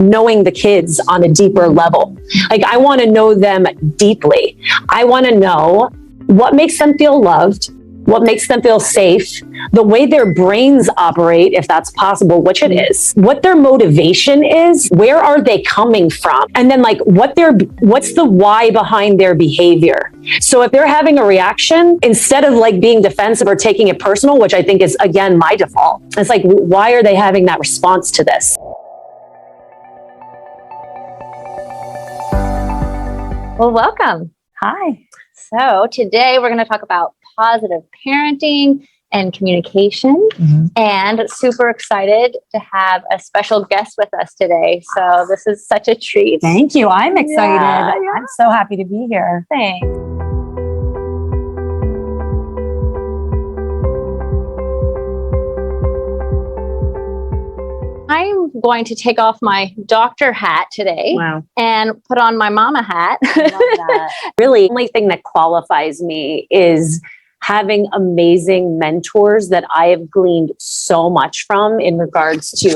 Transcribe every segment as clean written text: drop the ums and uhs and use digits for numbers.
knowing the kids on a deeper level. Like, I want to know them deeply. I want to know what makes them feel loved, what makes them feel safe, the way their brains operate, if that's possible, which it is, what their motivation is, where are they coming from, and then like what's the why behind their behavior. So if they're having a reaction, instead of like being defensive or taking it personal, which I think is, again, my default, it's like, why are they having that response to this? Well, welcome. Hi. So today we're going to talk about positive parenting and communication, and super excited to have a special guest with us today. So this is such a treat. Thank you. I'm excited. Yeah. I'm so happy to be here. Thanks. I'm going to take off my doctor hat today. Wow. And put on my mama hat. I love that. Really, the only thing that qualifies me is having amazing mentors that I have gleaned so much from in regards to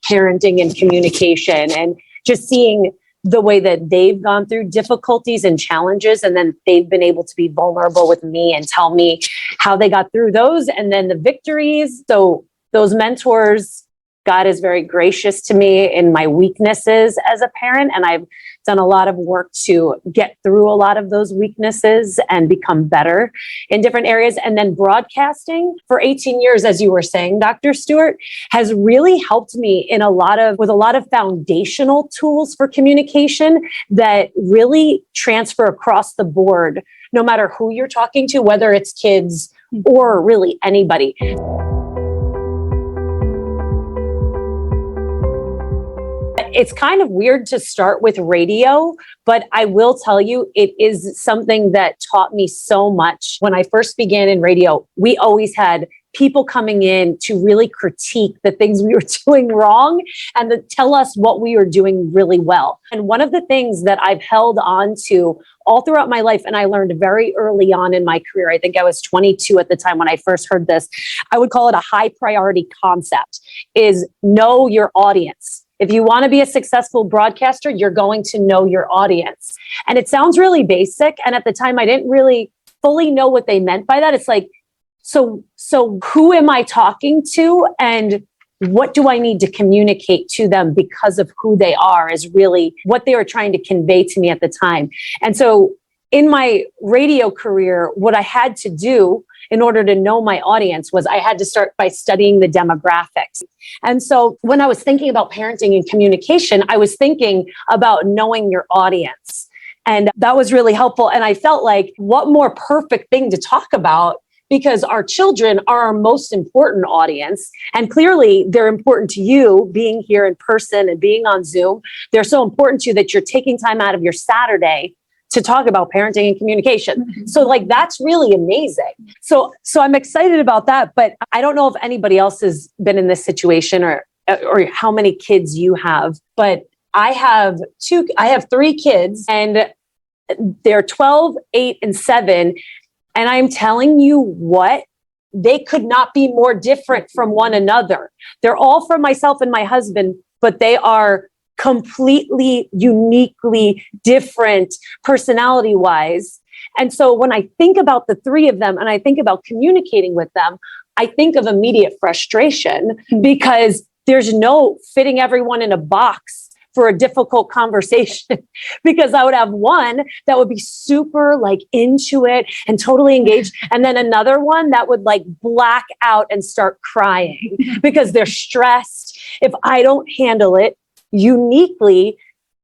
parenting and communication, and just seeing the way that they've gone through difficulties and challenges, and then they've been able to be vulnerable with me and tell me how they got through those and then the victories. So those mentors, God is very gracious to me in my weaknesses as a parent, and I've done a lot of work to get through a lot of those weaknesses and become better in different areas. And then broadcasting for 18 years, as you were saying, Dr. Stewart, has really helped me with a lot of foundational tools for communication that really transfer across the board, no matter who you're talking to, whether it's kids or really anybody. It's kind of weird to start with radio, but I will tell you, it is something that taught me so much. When I first began in radio, we always had people coming in to really critique the things we were doing wrong and to tell us what we were doing really well. And one of the things that I've held on to all throughout my life, and I learned very early on in my career, I think I was 22 at the time when I first heard this, I would call it a high priority concept, is know your audience. If you want to be a successful broadcaster, you're going to know your audience. And it sounds really basic. And at the time, I didn't really fully know what they meant by that. It's like, so who am I talking to? And what do I need to communicate to them because of who they are is really what they were trying to convey to me at the time. And so in my radio career, what I had to do in order to know my audience was I had to start by studying the demographics. And so when I was thinking about parenting and communication, I was thinking about knowing your audience. And that was really helpful. And I felt like, what more perfect thing to talk about, because our children are our most important audience. And clearly they're important to you, being here in person and being on Zoom. They're so important to you that you're taking time out of your Saturday to talk about parenting and communication. So like, that's really amazing. So I'm excited about that, but I don't know if anybody else has been in this situation or how many kids you have, but I have 3 kids, and they're 12, 8, and 7. And I'm telling you what, they could not be more different from one another. They're all from myself and my husband, but they are completely, uniquely different personality-wise. And so when I think about the 3 of them and I think about communicating with them, I think of immediate frustration, because there's no fitting everyone in a box for a difficult conversation, because I would have one that would be super like into it and totally engaged. And then another one that would like black out and start crying because they're stressed if I don't handle it uniquely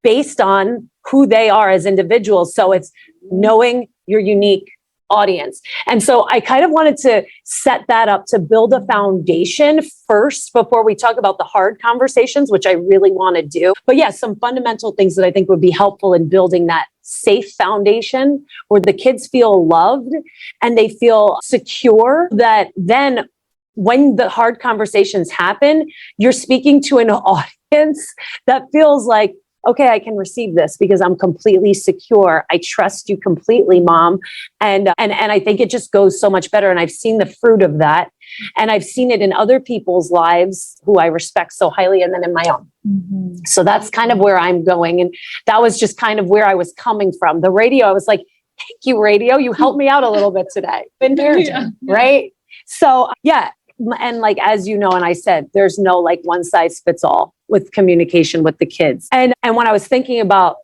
based on who they are as individuals. So it's knowing your unique audience. And so I kind of wanted to set that up to build a foundation first before we talk about the hard conversations, which I really want to do. But yeah, some fundamental things that I think would be helpful in building that safe foundation where the kids feel loved and they feel secure, that then when the hard conversations happen, you're speaking to an audience that feels like, okay, I can receive this because I'm completely secure. I trust you completely, mom. And I think it just goes so much better. And I've seen the fruit of that. And I've seen it in other people's lives who I respect so highly, and then in my own. Mm-hmm. So that's kind of where I'm going. And that was just kind of where I was coming from. The radio, I was like, thank you, radio. You helped me out a little bit today. Been parenting, right? So yeah. And like, as you know, and I said, there's no like one size fits all with communication with the kids. And when I was thinking about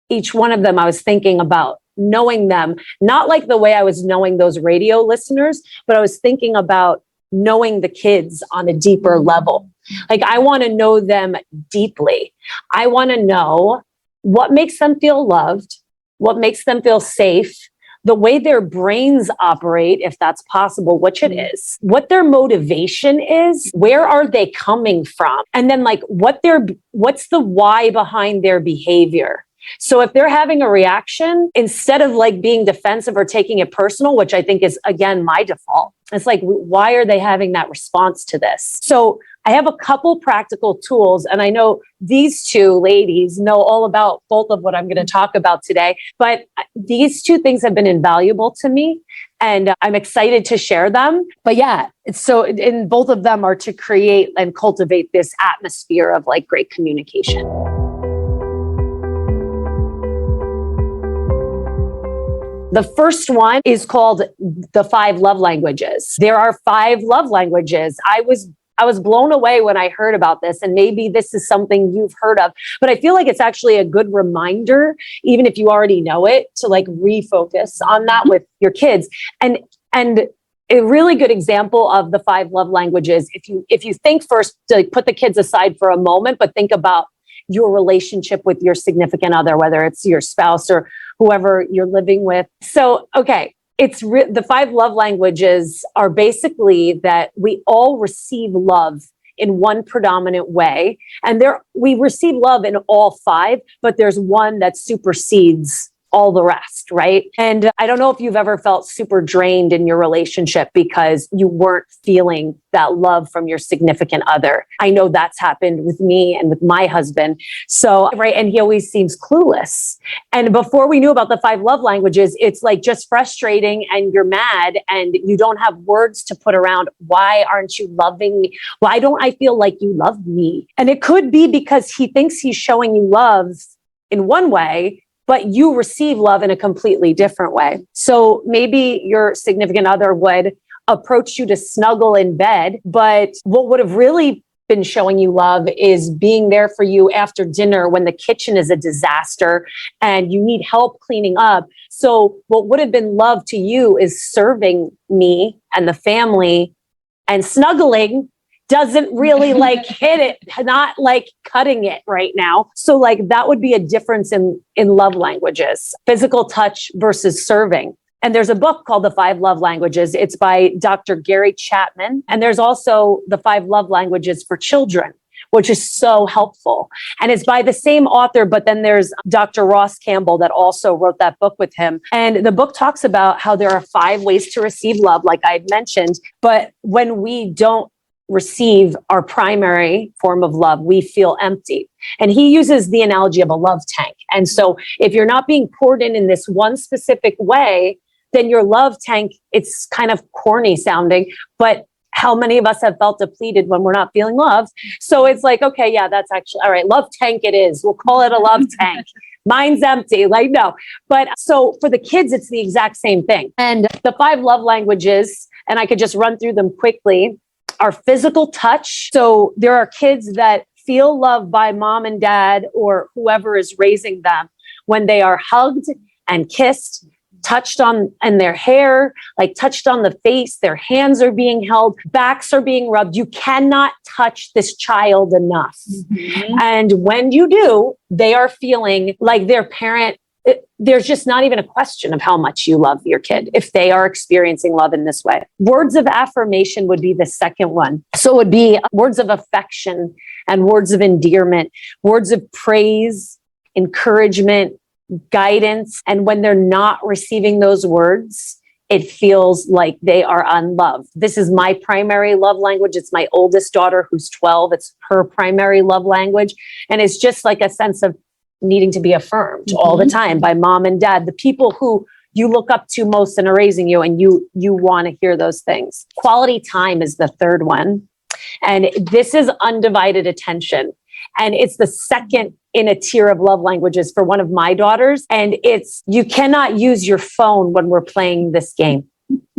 each one of them, I was thinking about knowing them, not like the way I was knowing those radio listeners, but I was thinking about knowing the kids on a deeper level. Like, I want to know them deeply. I want to know what makes them feel loved, what makes them feel safe, the way their brains operate, if that's possible, which it is, what their motivation is, where are they coming from? And then like what's the why behind their behavior? So if they're having a reaction, instead of like being defensive or taking it personal, which I think is, again, my default, it's like, why are they having that response to this? So I have a couple practical tools, and I know these two ladies know all about both of what I'm going to talk about today, but these two things have been invaluable to me, and I'm excited to share them. But yeah, and both of them are to create and cultivate this atmosphere of like great communication. The first one is called the 5 love languages. There are 5 love languages. I was blown away when I heard about this, and maybe this is something you've heard of, but I feel like it's actually a good reminder, even if you already know it, to like refocus on that with your kids. And a really good example of the 5 love languages, if you think first to like put the kids aside for a moment, but think about your relationship with your significant other, whether it's your spouse or whoever you're living with. So, okay, the 5 love languages are basically that we all receive love in one predominant way. And we receive love in all 5, but there's one that supersedes all the rest, right? And I don't know if you've ever felt super drained in your relationship because you weren't feeling that love from your significant other. I know that's happened with me and with my husband. So, right. And he always seems clueless. And before we knew about the 5 love languages, it's like just frustrating and you're mad and you don't have words to put around. Why aren't you loving me? Why don't I feel like you love me? And it could be because he thinks he's showing you love in one way, but you receive love in a completely different way. So maybe your significant other would approach you to snuggle in bed, but what would have really been showing you love is being there for you after dinner when the kitchen is a disaster and you need help cleaning up. So what would have been love to you is serving me and the family, and snuggling doesn't really like hit it, not like cutting it right now. So like that would be a difference in love languages, physical touch versus serving. And there's a book called The 5 Love Languages. It's by Dr. Gary Chapman. And there's also The 5 Love Languages for Children, which is so helpful. And it's by the same author, but then there's Dr. Ross Campbell that also wrote that book with him. And the book talks about how there are 5 ways to receive love, like I had mentioned. But when we don't receive our primary form of love, we feel empty. And he uses the analogy of a love tank. And so if you're not being poured in this one specific way, then your love tank, it's kind of corny sounding, but how many of us have felt depleted when we're not feeling loved? So it's like, okay, yeah, that's actually, all right, love tank it is. We'll call it a love tank. Mine's empty, like, no. But so for the kids, it's the exact same thing. And the 5 love languages, and I could just run through them quickly, are physical touch. So there are kids that feel loved by mom and dad or whoever is raising them when they are hugged and kissed, touched on and their hair, like touched on the face, their hands are being held, backs are being rubbed. You cannot touch this child enough. Mm-hmm. And when you do, they are feeling like their parent. There's just not even a question of how much you love your kid if they are experiencing love in this way. Words of affirmation would be the second one. So it would be words of affection and words of endearment, words of praise, encouragement, guidance. And when they're not receiving those words, it feels like they are unloved. This is my primary love language. It's my oldest daughter who's 12. It's her primary love language. And it's just like a sense of needing to be affirmed all the time by mom and dad, the people who you look up to most and are raising you, and you want to hear those things. Quality time is the third one. And this is undivided attention. And it's the second in a tier of love languages for one of my daughters. And it's, you cannot use your phone when we're playing this game.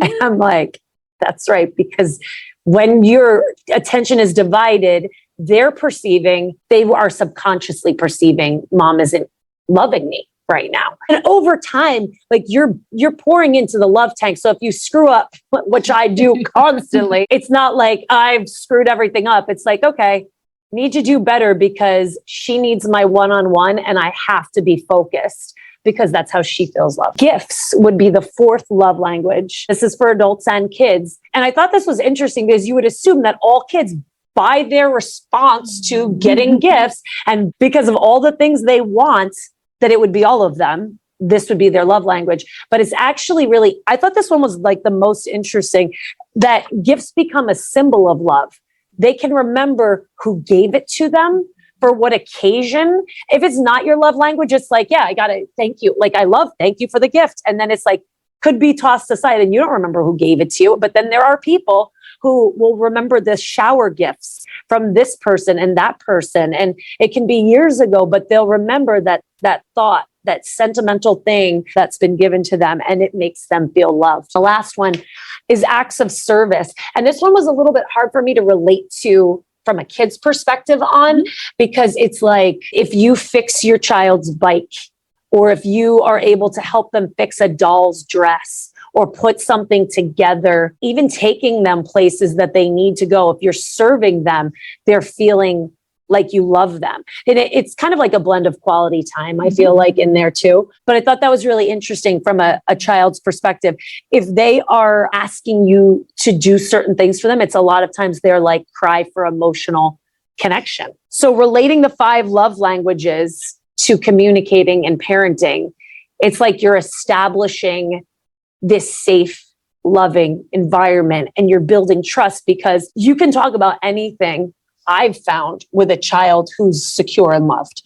And I'm like, that's right. Because when your attention is divided, they're perceiving, they are subconsciously perceiving, mom isn't loving me right now. And over time, like you're pouring into the love tank. So if you screw up, which I do constantly, it's not like I've screwed everything up. It's like, okay, need to do better because she needs my one-on-one and I have to be focused because that's how she feels love. Gifts would be the fourth love language. This is for adults and kids. And I thought this was interesting because you would assume that all kids by their response to getting gifts, and because of all the things they want, that it would be all of them. This would be their love language. But it's actually really, I thought this one was like the most interesting, that gifts become a symbol of love. They can remember who gave it to them, for what occasion. If it's not your love language, it's like, yeah, I got to thank you. Like, thank you for the gift. And then it's like, could be tossed aside and you don't remember who gave it to you. But then there are people who will remember the shower gifts from this person and that person. And it can be years ago, but they'll remember that thought, that sentimental thing that's been given to them, and it makes them feel loved. The last one is acts of service. And this one was a little bit hard for me to relate to from a kid's perspective on, because it's like, if you fix your child's bike, or if you are able to help them fix a doll's dress, or put something together, even taking them places that they need to go, if you're serving them, they're feeling like you love them. And it's kind of like a blend of quality time, I feel like, in there too. But I thought that was really interesting from a child's perspective. If they are asking you to do certain things for them, it's a lot of times they're like cry for emotional connection. So relating the 5 love languages to communicating and parenting, it's like you're establishing this safe, loving environment, and you're building trust, because you can talk about anything, I've found, with a child who's secure and loved.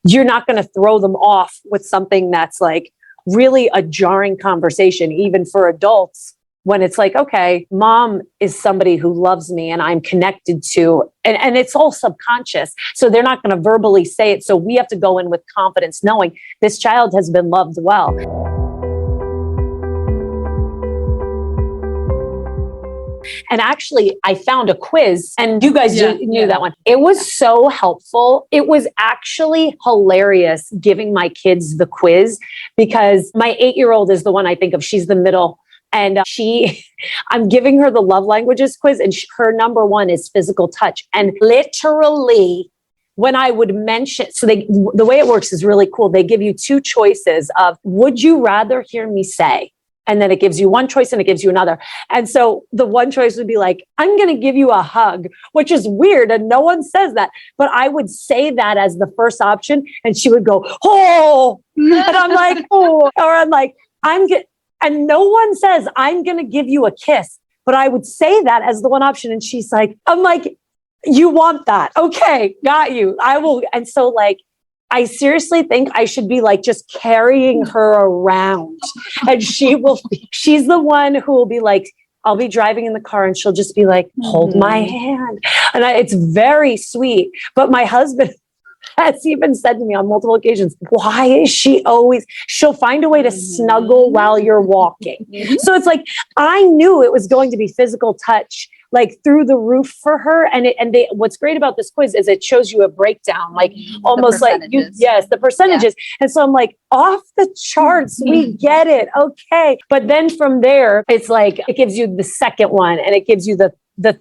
You're not going to throw them off with something that's like really a jarring conversation, even for adults, when it's like, okay, mom is somebody who loves me and I'm connected to, and it's all subconscious. So they're not going to verbally say it. So we have to go in with confidence, knowing this child has been loved well. And actually, I found a quiz, and you guys knew that one. It was so helpful. It was actually hilarious giving my kids the quiz, because my 8-year-old is the one I think of. She's the middle. And I'm giving her the love languages quiz, and her number 1 is physical touch. And literally, when I would mention, so the way it works is really cool. They give you 2 choices of, would you rather hear me say? And then it gives you one choice and it gives you another. And so the one choice would be like, I'm going to give you a hug, which is weird. And no one says that. But I would say that as the first option. And she would go, oh, and I'm like, oh, or I'm like, and no one says, I'm going to give you a kiss. But I would say that as the one option. And she's like, I'm like, you want that? Okay, got you. I will. And so like, I seriously think I should be like just carrying her around, and she's the one who will be like, I'll be driving in the car and she'll just be like, hold my hand. And it's very sweet. But my husband has even said to me on multiple occasions, why is she'll find a way to snuggle while you're walking. So it's like, I knew it was going to be physical touch, like through the roof for her. And what's great about this quiz is it shows you a breakdown, like almost like the percentages. Yeah. And so I'm like, off the charts, we get it. Okay. But then from there, it's like, it gives you the second one and it gives you the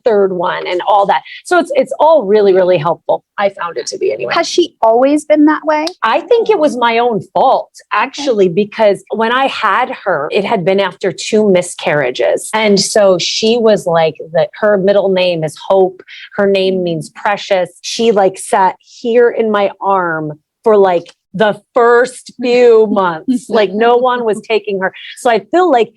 third one and all that. So it's all really, really helpful. I found it to be anyway. Has she always been that way? I think it was my own fault, actually, because when I had her, it had been after 2 miscarriages. And so she was like, her middle name is Hope. Her name means precious. She like sat here in my arm for like the first few months. Like no one was taking her. So I feel like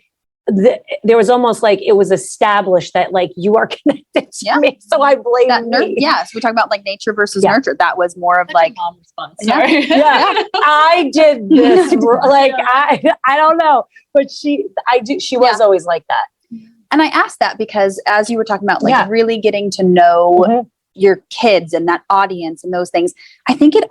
there was almost like it was established that like you are connected to me. So I blame me. Yes. We talk about like nature versus nurture. That was more of like mom response. Sorry. I did this. Like, I don't know, but she was always like that. And I asked that because as you were talking about like really getting to know your kids and that audience and those things, I think it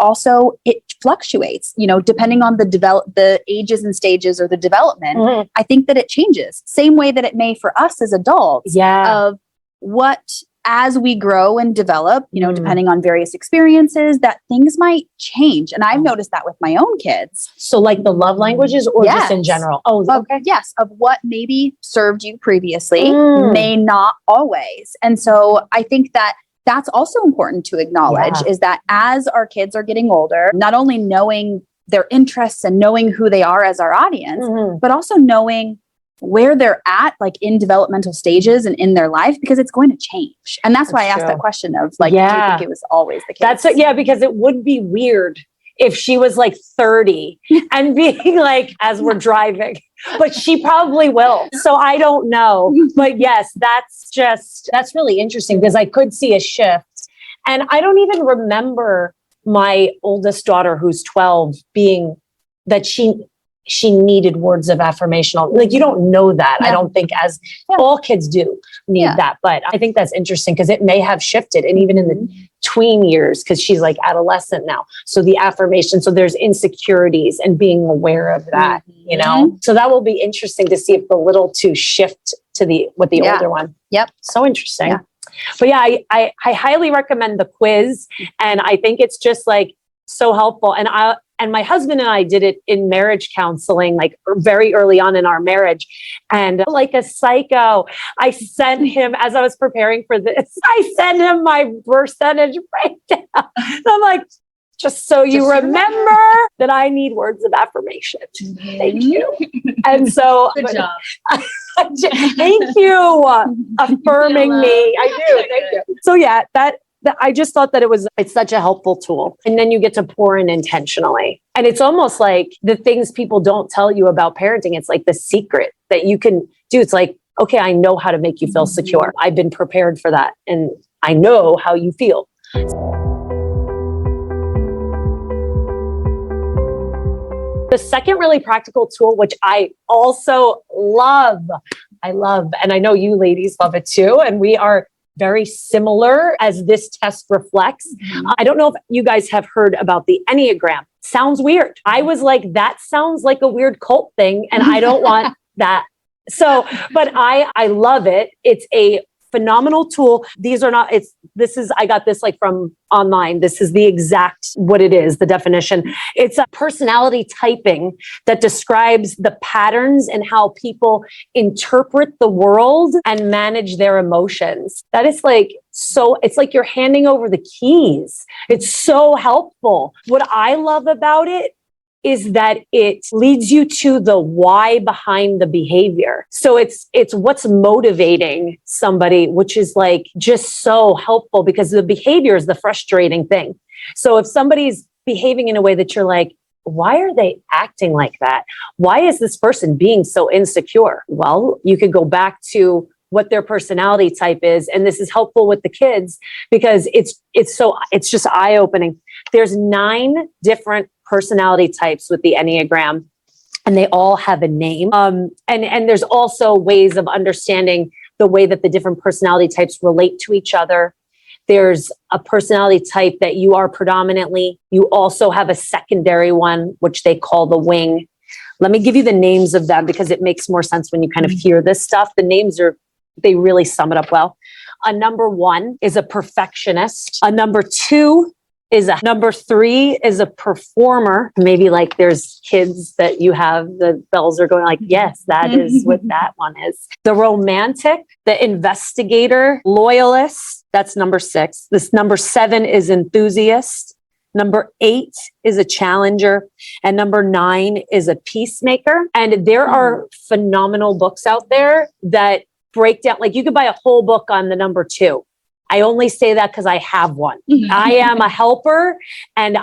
fluctuates, depending on the ages and stages or the development. I think that it changes same way that it may for us as adults of what, as we grow and develop, depending on various experiences, that things might change. And I've noticed that with my own kids. So like the love languages or just in general? Oh, okay. Yes. Of what maybe served you previously may not always. And so I think that that's also important to acknowledge is that as our kids are getting older, not only knowing their interests and knowing who they are as our audience, but also knowing where they're at, like in developmental stages and in their life, because it's going to change. And that's why I asked that question of like, do you think it was always the case? Because it would be weird if she was like 30 and being like, as we're driving, but she probably will. So I don't know. But yes, that's really interesting because I could see a shift. And I don't even remember my oldest daughter, who's 12, being that she needed words of affirmation. Like, you don't know that. I don't think all kids do need that. But I think that's interesting because it may have shifted. And even in the tween years, because she's like adolescent now. So the affirmation, so there's insecurities and being aware of that, So that will be interesting to see if the little two shift to the older one. Yep. So interesting. Yeah. But I highly recommend the quiz. And I think it's just like so helpful. And my husband and I did it in marriage counseling, like very early on in our marriage. And like a psycho, I sent him, as I was preparing for this, I sent him my percentage breakdown. I'm like, just so you remember that I need words of affirmation. Thank you. And so, good job. Thank you affirming me. I do. Thank you. So yeah, that I just thought that it's such a helpful tool. And then you get to pour in intentionally. And it's almost like the things people don't tell you about parenting. It's like the secret that you can do. It's like, okay, I know how to make you feel secure. I've been prepared for that. And I know how you feel. The second really practical tool, which I also love, and I know you ladies love it too. And we are very similar as this test reflects. I don't know if you guys have heard about the Enneagram. Sounds weird. I was like, that sounds like a weird cult thing. And I don't want that. So, but I love it. It's a phenomenal tool. I got this like from online. This is the exact what it is, the definition. It's a personality typing that describes the patterns and how people interpret the world and manage their emotions. That is like, so it's like you're handing over the keys. It's so helpful. What I love about it is that it leads you to the why behind the behavior. So it's what's motivating somebody, which is like just so helpful because the behavior is the frustrating thing. So if somebody's behaving in a way that you're like, why are they acting like that? Why is this person being so insecure? Well, you could go back to what their personality type is. And this is helpful with the kids because it's just eye-opening. There's 9 different personality types with the Enneagram, and they all have a name. And there's also ways of understanding the way that the different personality types relate to each other. There's a personality type that you are predominantly. You also have a secondary one, which they call the wing. Let me give you the names of them because it makes more sense when you kind of hear this stuff. The names they really sum it up well. A number 1 is a perfectionist. A number 2 is a number 3 is a performer. Maybe like there's kids that you have, the bells are going like, yes, that is what that one is. The romantic, the investigator, loyalist, that's number 6. This number 7 is enthusiast. Number 8 is a challenger. And number 9 is a peacemaker. And there are phenomenal books out there that break down, like you could buy a whole book on the number 2. I only say that because I have one. I am a helper and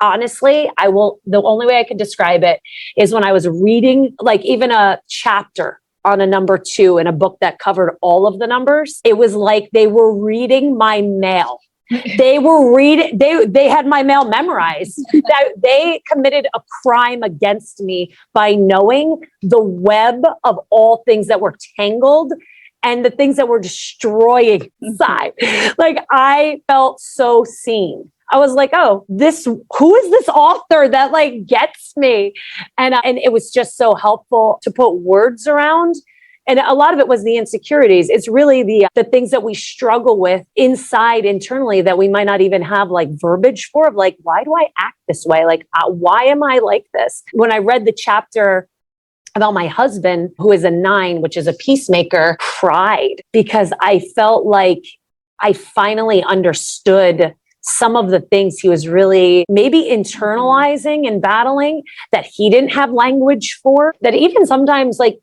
honestly, the only way I could describe it is when I was reading like even a chapter on a number 2 in a book that covered all of the numbers. It was like they were reading my mail. They had my mail memorized. They committed a crime against me by knowing the web of all things that were tangled and the things that were destroying inside. Like I felt so seen. I was like, oh, who is this author that like gets me? And it was just so helpful to put words around. And a lot of it was the insecurities. It's really the things that we struggle with internally that we might not even have like verbiage for, of like, why do I act this way? Like, why am I like this? When I read the chapter about my husband, who is a 9, which is a peacemaker, cried because I felt like I finally understood some of the things he was really maybe internalizing and battling that he didn't have language for, that even sometimes like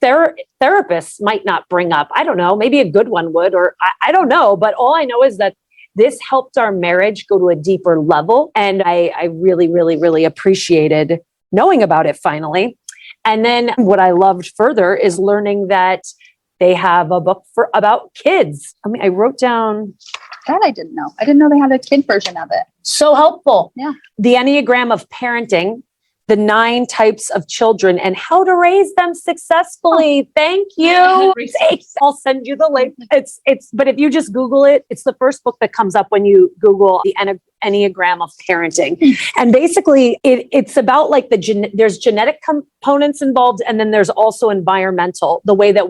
therapists might not bring up. I don't know, maybe a good one would, or I don't know. But all I know is that this helped our marriage go to a deeper level. And I really, really, really appreciated knowing about it finally. And then what I loved further is learning that they have a book about kids. I mean, I wrote down... That I didn't know. I didn't know they had a kid version of it. So helpful. Yeah. The Enneagram of Parenting, the 9 types of children and how to raise them successfully. Thank you. I'll send you the link. But if you just Google it, it's the first book that comes up when you Google the Enneagram of Parenting. And basically it's about like there's genetic components involved. And then there's also environmental, the way that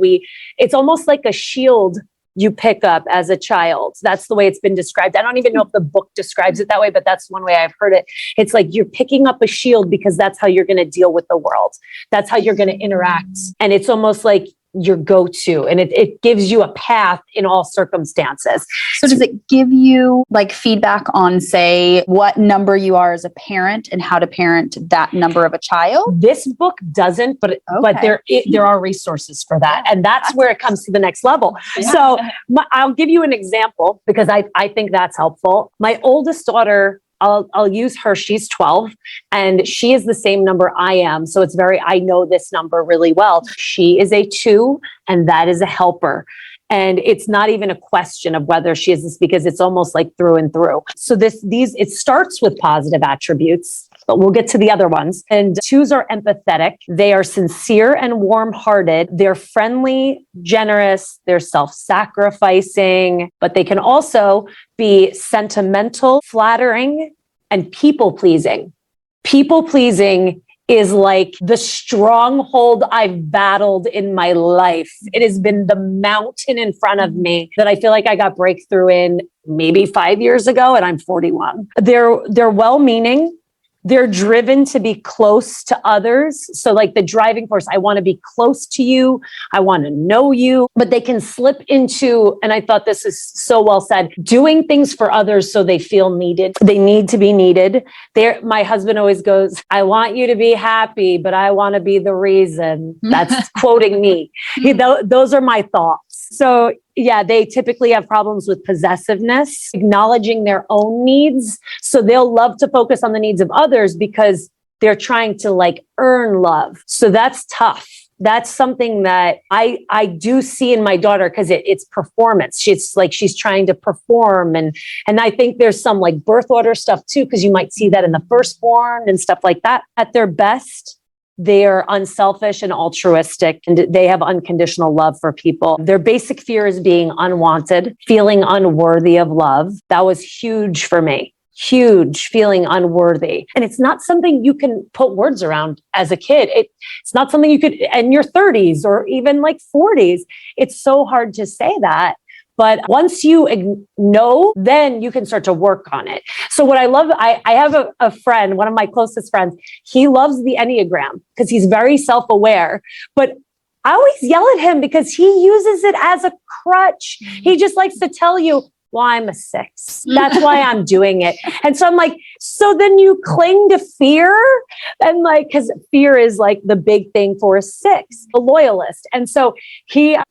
it's almost like a shield you pick up as a child. That's the way it's been described. I don't even know if the book describes it that way, but that's one way I've heard it. It's like you're picking up a shield because that's how you're going to deal with the world. That's how you're going to interact. And it's almost like your go-to, and it gives you a path in all circumstances. So does it give you like feedback on, say, what number you are as a parent and how to parent that number of a child? This book doesn't, but there are resources for that. And that's where it comes to the next level. Yeah. So I'll give you an example because I think that's helpful. My oldest daughter, I'll use her. She's 12 and she is the same number I am. So I know this number really well. She is a 2 and that is a helper. And it's not even a question of whether she is this, because it's almost like through and through. So it starts with positive attributes, but we'll get to the other ones. And 2s are empathetic. They are sincere and warm-hearted. They're friendly, generous. They're self-sacrificing, but they can also be sentimental, flattering, and people-pleasing. People-pleasing is like the stronghold I've battled in my life. It has been the mountain in front of me that I feel like I got breakthrough in maybe 5 years ago, and I'm 41. They're well-meaning. They're driven to be close to others. So like the driving force, I want to be close to you. I want to know you, but they can slip into, and I thought this is so well said, doing things for others so they feel needed. They need to be needed. My husband always goes, I want you to be happy, but I want to be the reason. That's quoting me. Those are my thoughts. So yeah, they typically have problems with possessiveness, acknowledging their own needs. So they'll love to focus on the needs of others because they're trying to like earn love. So that's tough. That's something that I do see in my daughter because it's performance. She's trying to perform. And I think there's some like birth order stuff too, because you might see that in the firstborn and stuff like that. At their best, they are unselfish and altruistic, and they have unconditional love for people. Their basic fear is being unwanted, feeling unworthy of love. That was huge for me. Huge, feeling unworthy. And it's not something you can put words around as a kid. It's not something you could in your 30s or even like 40s. It's so hard to say that. But once you know, then you can start to work on it. So what I love, I have a friend, one of my closest friends, he loves the Enneagram because he's very self-aware, but I always yell at him because he uses it as a crutch. He just likes to tell you, well, I'm a 6. That's why I'm doing it. And so I'm like, so then you cling to fear? And like, because fear is like the big thing for a 6, a loyalist. And so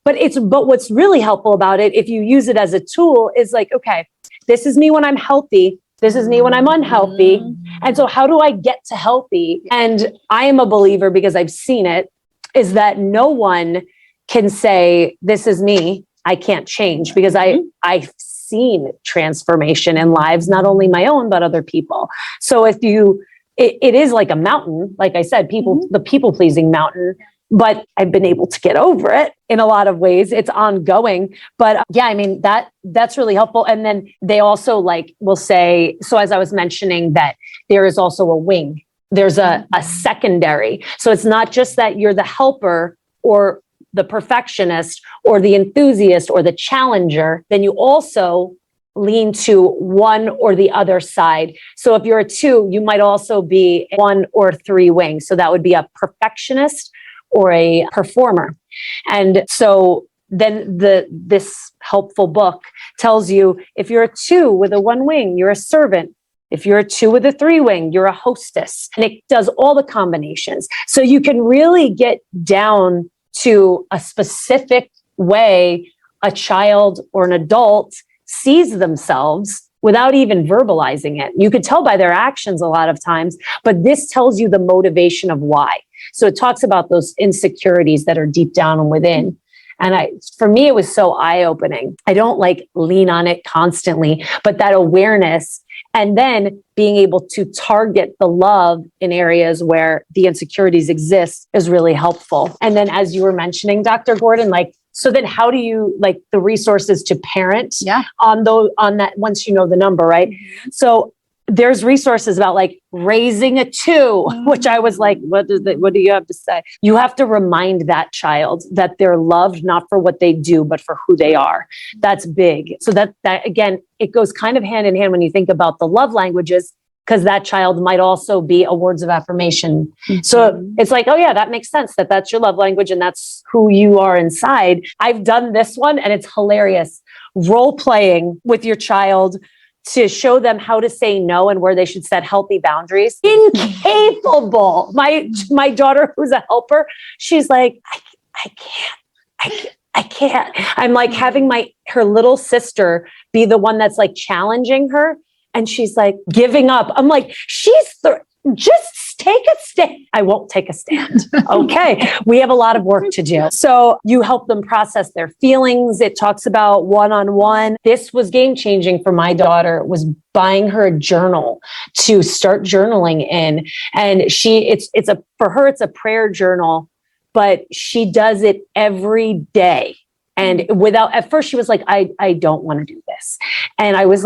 but what's really helpful about it, if you use it as a tool, is like, okay, this is me when I'm healthy. This is me when I'm unhealthy. And so how do I get to healthy? And I am a believer, because I've seen it, is that no one can say, this is me, I can't change, because I've seen transformation in lives, not only my own, but other people. So if it is like a mountain, like I said, the people pleasing mountain, but I've been able to get over it in a lot of ways. It's ongoing, but yeah, I mean, that's really helpful. And then they also will say, so as I was mentioning, that there is also a wing, there's a secondary. So it's not just that you're the helper or the perfectionist or the enthusiast or the challenger, then you also lean to one or the other side. So if you're a 2, you might also be 1 or 3 wings. So that would be a perfectionist or a performer. And so then this helpful book tells you, if you're a 2 with a 1 wing, you're a servant. If you're a 2 with a 3 wing, you're a hostess. And it does all the combinations. So you can really get down to a specific way a child or an adult sees themselves without even verbalizing it. You could tell by their actions a lot of times, but this tells you the motivation of why. So it talks about those insecurities that are deep down and within. And for me, it was so eye-opening. I don't lean on it constantly, but that awareness, and then being able to target the love in areas where the insecurities exist, is really helpful. And then, as you were mentioning, Dr. Gordon, so then how do you the resources to parent on that, once you know the number, right? So there's resources about raising a 2, which I was like, what do you have to say? You have to remind that child that they're loved, not for what they do, but for who they are. That's big. So that again, it goes kind of hand in hand when you think about the love languages, because that child might also be a words of affirmation. So it's oh yeah, that makes sense that that's your love language and that's who you are inside. I've done this one and it's hilarious. Role playing with your child to show them how to say no and where they should set healthy boundaries. Incapable. My daughter, who's a helper, she's like, I can't. I'm having her little sister be the one that's challenging her. And she's giving up. I'm just take a stand. I won't take a stand. Okay. We have a lot of work to do. So you help them process their feelings. It talks about one-on-one. This was game-changing for my daughter, was buying her a journal to start journaling in. And for her, it's a prayer journal, but she does it every day. And at first she was I don't want to do this. And I was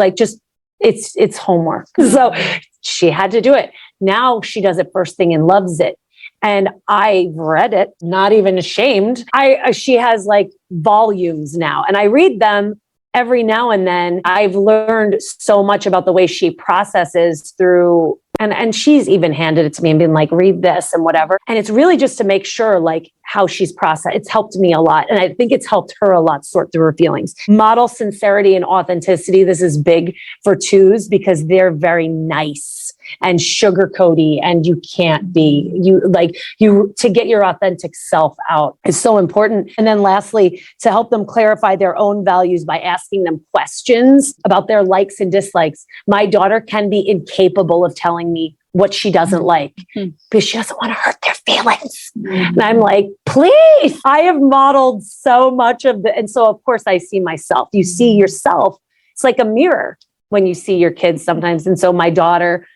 it's homework. So she had to do it. Now she does it first thing and loves it. And I've read it, not even ashamed. She has volumes now, and I read them every now and then. I've learned so much about the way she processes through, and she's even handed it to me and been read this and whatever. And it's really just to make sure how she's processed. It's helped me a lot. And I think it's helped her a lot sort through her feelings. Model sincerity and authenticity. This is big for 2s because they're very nice and sugarcoaty, and you can't be, to get your authentic self out is so important. And then lastly, to help them clarify their own values by asking them questions about their likes and dislikes. My daughter can be incapable of telling me what she doesn't like because she doesn't want to hurt their feelings. And I'm please, I have modeled so much of and so of course I see myself. You see yourself. It's like a mirror when you see your kids sometimes. And so my daughter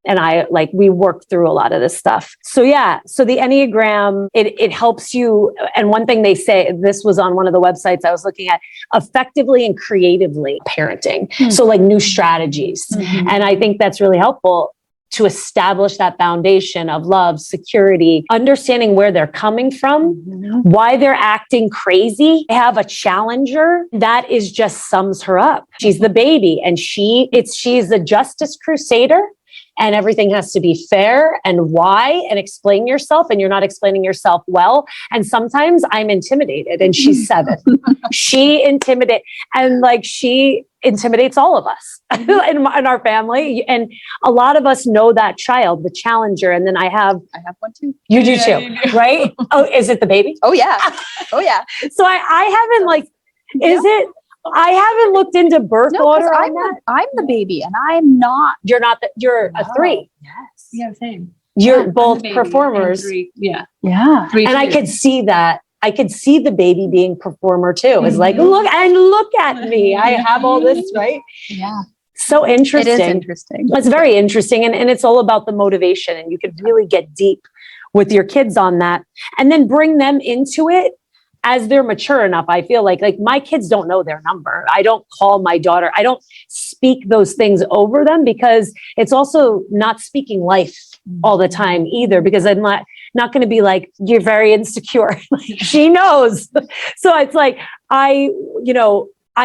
and I, we work through a lot of this stuff. So yeah, so the Enneagram, it helps you. And one thing they say, this was on one of the websites I was looking at, effectively and creatively parenting. So new strategies. And I think that's really helpful to establish that foundation of love, security, understanding where they're coming from, why they're acting crazy. They have a challenger that just sums her up. She's the baby, and she's the justice crusader. And everything has to be fair and why, and explain yourself, and you're not explaining yourself well. And sometimes I'm intimidated, and she's 7. She intimidates all of us in our family. And a lot of us know that child, the challenger. And then I have one too. You do too, right? Oh, is it the baby? Oh yeah. Oh yeah. So I haven't is it? I haven't looked into birth No, 'cause order on that. I'm the baby and I'm not. You're not you're a 3. Yes. Yeah, same. You're I'm both the baby, performers. and 3, yeah. Yeah. 3, And I 2. could see that. I could see the baby being performer too. It's like, Mhm. look at me. I have all this, right? Yeah. So interesting. It is interesting. It's very interesting. And it's all about the motivation. And you could really get deep with your kids on that and then bring them into it as they're mature enough. I feel like my kids don't know their number. I don't call my daughter. I don't speak those things over them because it's also not speaking life all the time either, because I'm not going to be like, you're very insecure. She knows. So it's like, I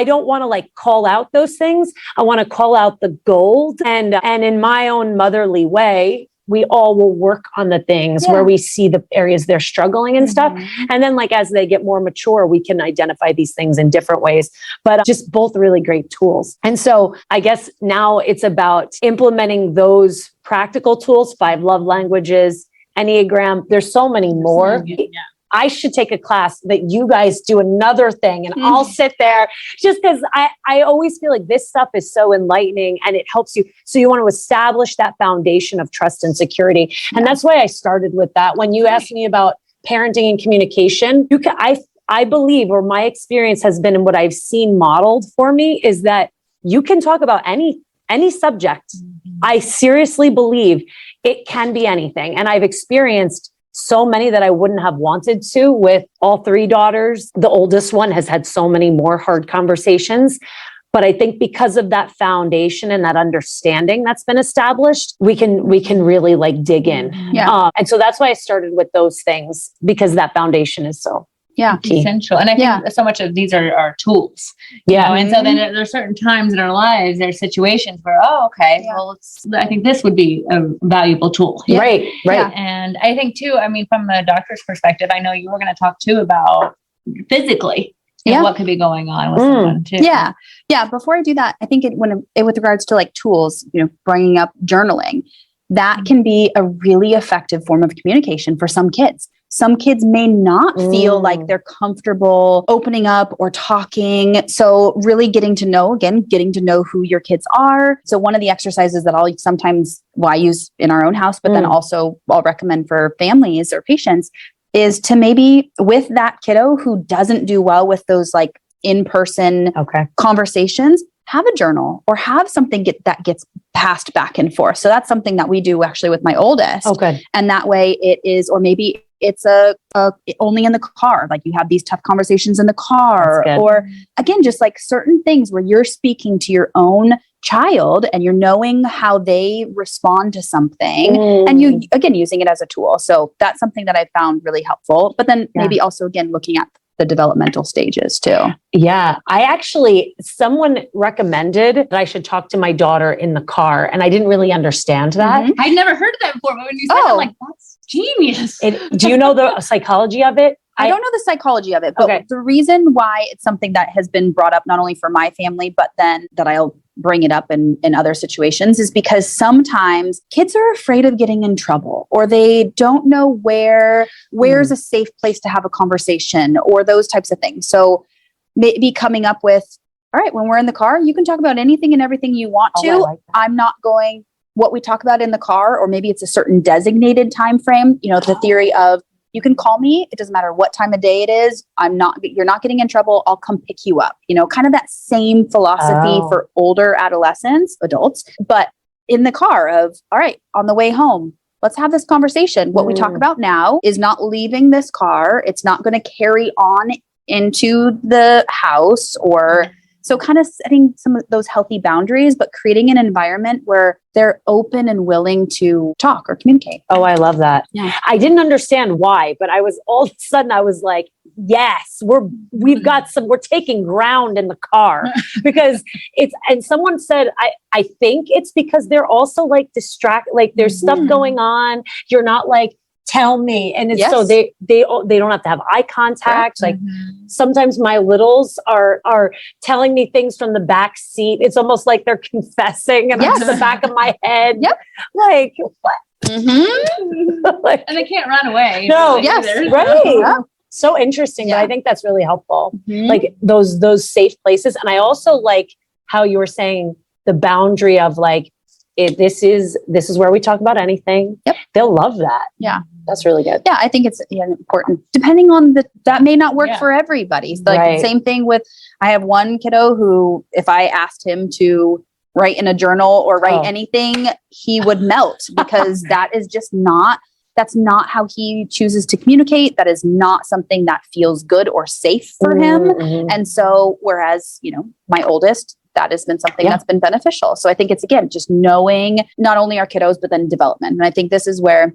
don't want to like call out those things. I want to call out the gold, and in my own motherly way, we all will work on the things where we see the areas they're struggling and stuff. And then like, as they get more mature, we can identify these things in different ways, but just both really great tools. And so I guess now it's about implementing those practical tools, 5 love languages, Enneagram. There's so many more. Yeah. I should take a class that you guys do another thing and I'll sit there, just because I always feel like this stuff is so enlightening and it helps you. So you want to establish that foundation of trust and security. And that's why I started with that. When you asked me about parenting and communication, I believe, or my experience has been, and what I've seen modeled for me is that you can talk about any subject. I seriously believe it can be anything. And I've experienced so many that I wouldn't have wanted to with all 3 daughters. The oldest one has had so many more hard conversations. But I think because of that foundation and that understanding that's been established, we can really like dig in. Yeah. And so that's why I started with those things, because that foundation is so key. Essential. And I think so much of these are tools. Yeah. And so then there's certain times in our lives, there's situations where, well, I think this would be a valuable tool. Yeah. Right. Yeah. And I think too, I mean, from a doctor's perspective, I know you were going to talk too about physically what could be going on with someone too. Yeah. Yeah. Before I do that, I think with regards to like tools, bringing up journaling, that can be a really effective form of communication for some kids. Some kids may not feel like they're comfortable opening up or talking. So really getting to know who your kids are. So one of the exercises that I use in our own house, but then also I'll recommend for families or patients, is to maybe with that kiddo who doesn't do well with those like in-person conversations, have a journal or have something that gets passed back and forth. So that's something that we do actually with my oldest. Oh, good. And that way it is, or maybe it's only in the car. Like you have these tough conversations in the car, or again, just like certain things where you're speaking to your own child and you're knowing how they respond to something and you, again, using it as a tool. So that's something that I found really helpful, but then maybe also again, looking at the developmental stages too. Yeah. Someone recommended that I should talk to my daughter in the car, and I didn't really understand that. I'd never heard of that before, but when you said it, I'm like, that's genius. Do you know the psychology of it? I don't know the psychology of it, but the reason why it's something that has been brought up, not only for my family, but then that I'll bring it up in other situations, is because sometimes kids are afraid of getting in trouble, or they don't know where's a safe place to have a conversation, or those types of things. So maybe coming up with, all right, when we're in the car, you can talk about anything and everything you want to. Like I'm not going, what we talk about in the car, or maybe it's a certain designated time frame, the theory of, you can call me. It doesn't matter what time of day it is. You're not getting in trouble. I'll come pick you up. Kind of that same philosophy for older adults, but in the car of, all right, on the way home, let's have this conversation. What we talk about now is not leaving this car. It's not going to carry on into the house, or so kind of setting some of those healthy boundaries, but creating an environment where they're open and willing to talk or communicate. Oh, I love that. Yeah. I didn't understand why, but all of a sudden I was like, yes, we're taking ground in the car, because and someone said, I think it's because they're also like distracted, like there's stuff going on. You're not like, tell me. And it's so they don't have to have eye contact. Like sometimes my littles are telling me things from the back seat. It's almost like they're confessing, and it's the back of my head. Like what? And they can't run away. No. Either. Right. Yeah. So interesting. Yeah. But I think that's really helpful. Mhm. Like those safe places. And I also like how you were saying the boundary of like, this is where we talk about anything. Yep. They'll love that. Yeah. That's really good. Yeah, I think it's important. Depending on that may not work Yeah. for everybody. Like Right. same thing with, I have one kiddo who, if I asked him to write in a journal or write anything, he would melt because that is just that's not how he chooses to communicate. That is not something that feels good or safe for him. Mhm. And so, whereas, my oldest, that has been something that's been beneficial. So I think it's, again, just knowing not only our kiddos, but then development. And I think this is where,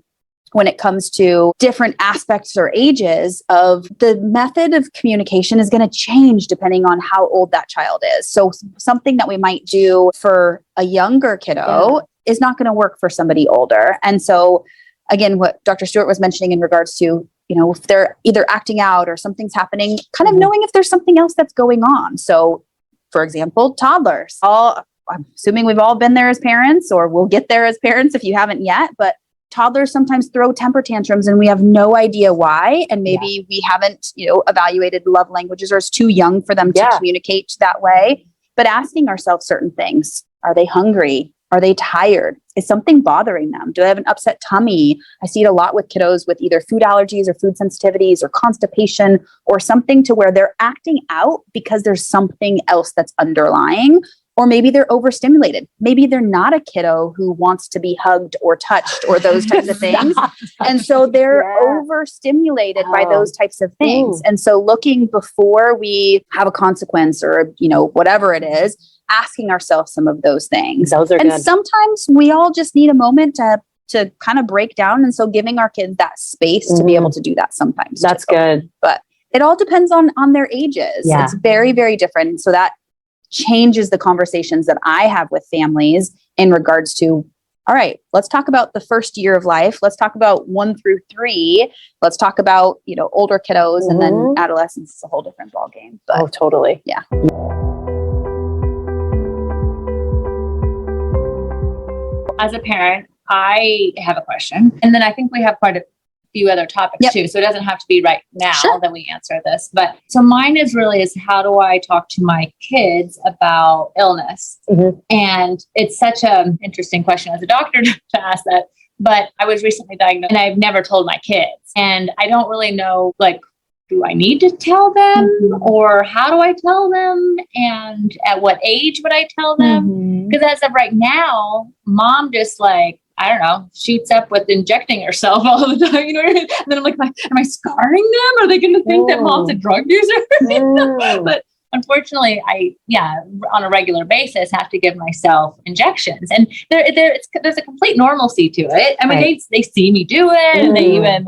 when it comes to different aspects or ages of the method of communication is going to change depending on how old that child is. So something that we might do for a younger kiddo is not going to work for somebody older. And so again, what Dr. Stewart was mentioning in regards to, if they're either acting out or something's happening, kind of knowing if there's something else that's going on. So for example, toddlers, I'm assuming we've all been there as parents, or we'll get there as parents if you haven't yet, but toddlers sometimes throw temper tantrums and we have no idea why. And maybe we haven't, evaluated love languages, or it's too young for them to communicate that way. But asking ourselves certain things: are they hungry? Are they tired? Is something bothering them? Do they have an upset tummy? I see it a lot with kiddos with either food allergies or food sensitivities or constipation or something, to where they're acting out because there's something else that's underlying. Or maybe they're overstimulated. Maybe they're not a kiddo who wants to be hugged or touched or those types of things. And so they're overstimulated by those types of things. And so looking before we have a consequence or, whatever it is, asking ourselves some of those things. Those are and good. Sometimes we all just need a moment to kind of break down. And so giving our kids that space to be able to do that sometimes. That's too. good. But it all depends on their ages. Yeah. It's very, very different. So that changes the conversations that I have with families in regards to, all right, let's talk about the first year of life. Let's talk about 1 through 3. Let's talk about, older kiddos, and then adolescence is a whole different ballgame. But Totally. Yeah. As a parent, I have a question. And then I think we have quite a few other topics too. So it doesn't have to be right now that we answer this. But so mine is how do I talk to my kids about illness? And it's such an interesting question as a doctor to ask that. But I was recently diagnosed and I've never told my kids. And I don't really know, do I need to tell them, or how do I tell them? And at what age would I tell them? Because as of right now, mom just I don't know, shoots up with injecting herself all the time. You know what I mean? And then I'm like, am I scarring them? Are they going to think that mom's a drug user? But unfortunately, on a regular basis, have to give myself injections. And there's a complete normalcy to it. I mean, they see me do it, and they even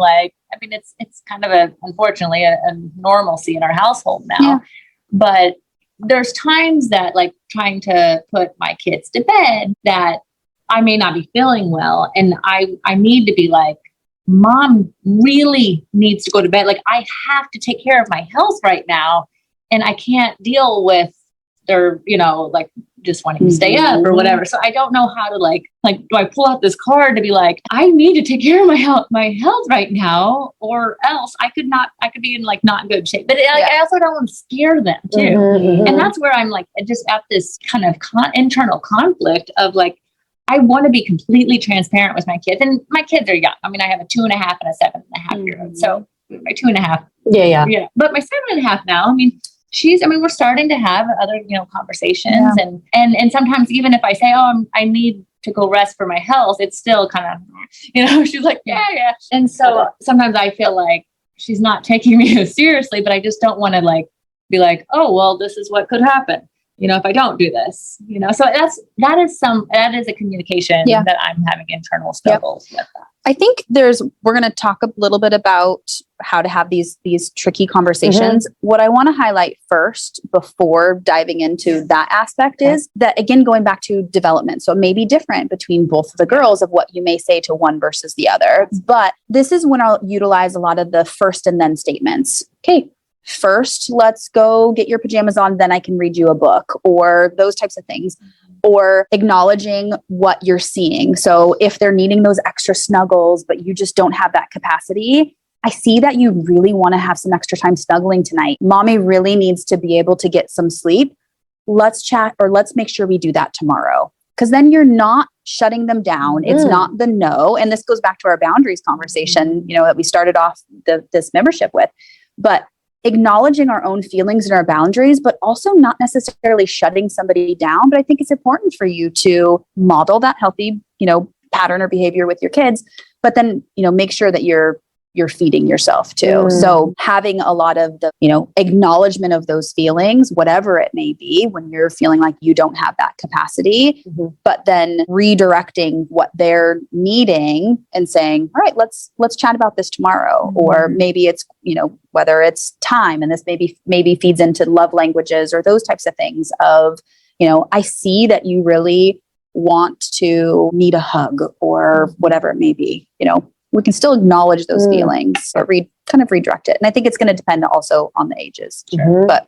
it's kind of unfortunately a normalcy in our household now. Yeah. But there's times that trying to put my kids to bed that I may not be feeling well. And I need to be mom really needs to go to bed. I have to take care of my health right now. And I can't deal with their, just wanting to stay up or whatever. So I don't know how to do I pull out this card to be I need to take care of my health right now, or else I could be in not good shape. But I also don't want to scare them too. And that's where I'm just at this kind of internal conflict of I want to be completely transparent with my kids, and my kids are young. I mean, I have a 2.5 and a 7.5-year-old. So my 2.5. Yeah. But my 7.5 now, I mean, we're starting to have other, conversations and sometimes even if I say, I need to go rest for my health, it's still kind of, she's like, yeah. And so sometimes I feel she's not taking me as seriously, but I just don't want to be oh, well, this is what could happen, if I don't do this, so that is a communication that I'm having internal struggles with that. I think we're going to talk a little bit about how to have these tricky conversations. What I want to highlight first before diving into that aspect is that, again, going back to development. So it may be different between both of the girls of what you may say to one versus the other. But this is when I'll utilize a lot of the first and then statements. Okay, first, let's go get your pajamas on, then I can read you a book, or those types of things. Or acknowledging what you're seeing. So if they're needing those extra snuggles, but you just don't have that capacity, I see that you really want to have some extra time snuggling tonight. Mommy really needs to be able to get some sleep. Let's chat, or let's make sure we do that tomorrow. Because then you're not shutting them down. It's not the no. And this goes back to our boundaries conversation, that we started off this membership with. But acknowledging our own feelings and our boundaries, but also not necessarily shutting somebody down. But I think it's important for you to model that healthy, pattern or behavior with your kids, but then, make sure that you're feeding yourself too. So having a lot of the, acknowledgement of those feelings, whatever it may be, when you're feeling like you don't have that capacity, but then redirecting what they're needing and saying, all right, let's chat about this tomorrow. Or maybe it's, whether it's time, and this maybe feeds into love languages or those types of things of, I see that you really want to need a hug or whatever it may be, we can still acknowledge those feelings, but kind of redirect it. And I think it's going to depend also on the ages. But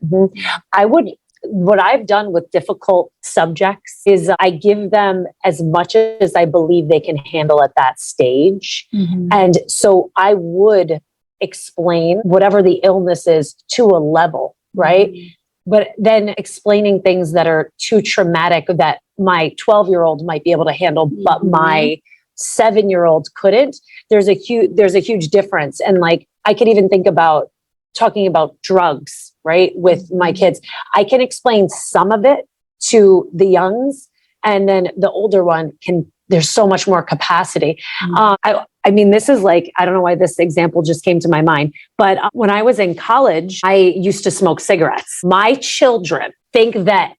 what I've done with difficult subjects is I give them as much as I believe they can handle at that stage. And so I would explain whatever the illness is to a level, right? But then explaining things that are too traumatic that my 12-year-old might be able to handle, but my 7-year-old couldn't. There's a huge difference. And like, I could even think about talking about drugs, right? With my kids, I can explain some of it to the youngs, and then the older one there's so much more capacity. I mean, this is like, I don't know why this example just came to my mind, but when I was in college, I used to smoke cigarettes. My children think that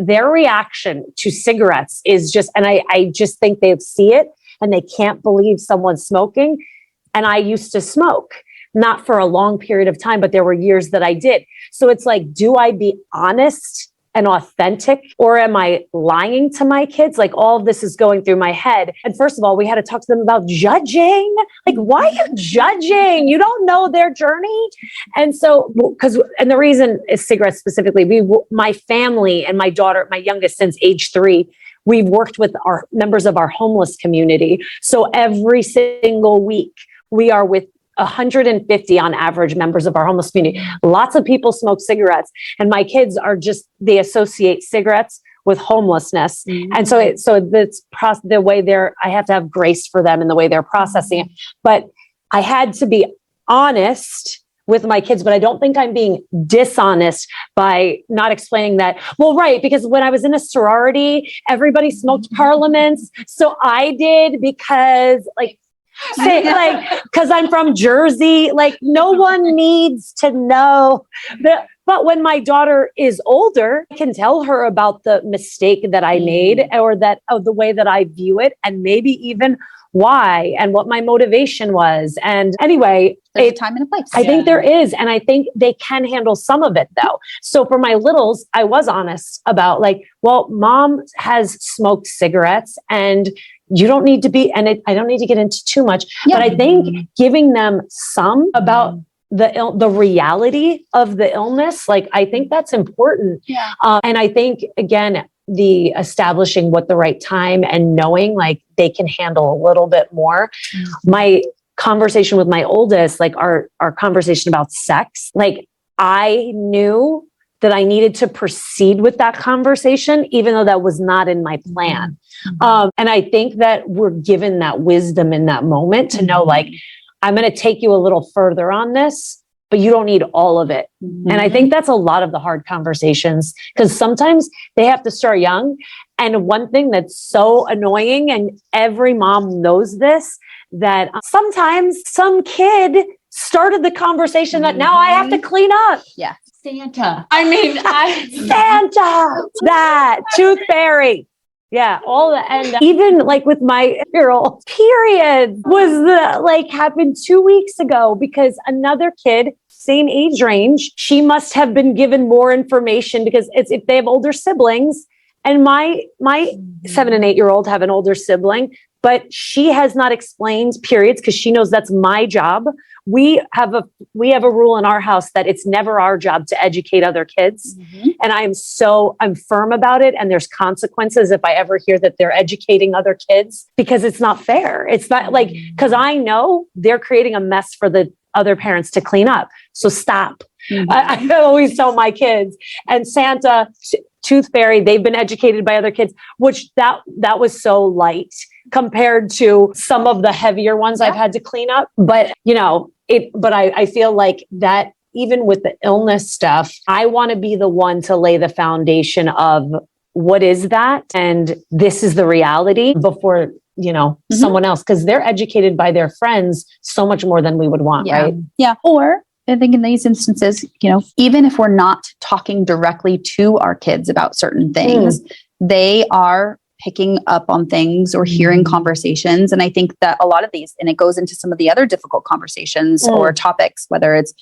their reaction to cigarettes is just, and I just think they see it and they can't believe someone's smoking. And I used to smoke, not for a long period of time, but there were years that I did. So it's like, do I be honest and authentic, or am I lying to my kids? Like, all of this is going through my head. And first of all, we had to talk to them about judging. Like, why are you judging? You don't know their journey. And so, and the reason is cigarettes specifically, my family and my daughter, my youngest since age 3, we've worked with our members of our homeless community. So every single week we are with 150 on average members of our homeless community. Lots of people smoke cigarettes, and my kids they associate cigarettes with homelessness. And so that's the way I have to have grace for them in the way they're processing it. But I had to be honest with my kids, but I don't think I'm being dishonest by not explaining that. Well, right, because when I was in a sorority, everybody smoked Parliaments. So I did because because I'm from Jersey, like no one needs to know that. But when my daughter is older, I can tell her about the mistake that I made, or the way that I view it, and maybe even why and what my motivation was. And anyway, there's a time and a place. I think there is. And I think they can handle some of it though. So for my littles, I was honest about well, mom has smoked cigarettes and you don't need to be, and I don't need to get into too much, but I think giving them some about the reality of the illness, I think that's important. And I think, again, the establishing what the right time and knowing they can handle a little bit more. My conversation with my oldest, our conversation about sex, I knew that I needed to proceed with that conversation, even though that was not in my plan. And I think that we're given that wisdom in that moment to know, I'm going to take you a little further on this, but you don't need all of it. And I think that's a lot of the hard conversations, because sometimes they have to start young. And one thing that's so annoying, and every mom knows this, that sometimes some kid started the conversation that now I have to clean up. Yeah. Santa. Santa, that tooth fairy. Yeah, all that. And even with my year-old, period was happened 2 weeks ago, because another kid, same age range, she must have been given more information, because it's if they have older siblings, and my 7 and 8 year old have an older sibling. but she has not explained periods because she knows that's my job. We have a rule in our house that it's never our job to educate other kids. And I'm firm about it. And there's consequences if I ever hear that they're educating other kids, because it's not fair. It's not like, because I know they're creating a mess for the other parents to clean up. So stop. I always tell my kids, and Santa, Tooth Fairy, they've been educated by other kids, which that was so light compared to some of the heavier ones I've had to clean up. But I feel like that even with the illness stuff, I want to be the one to lay the foundation of what is that? And this is the reality before, someone else, because they're educated by their friends so much more than we would want. Right. Yeah. Or I think in these instances, even if we're not talking directly to our kids about certain things, they are picking up on things or hearing conversations. And I think that a lot of these, and it goes into some of the other difficult conversations or topics, whether it's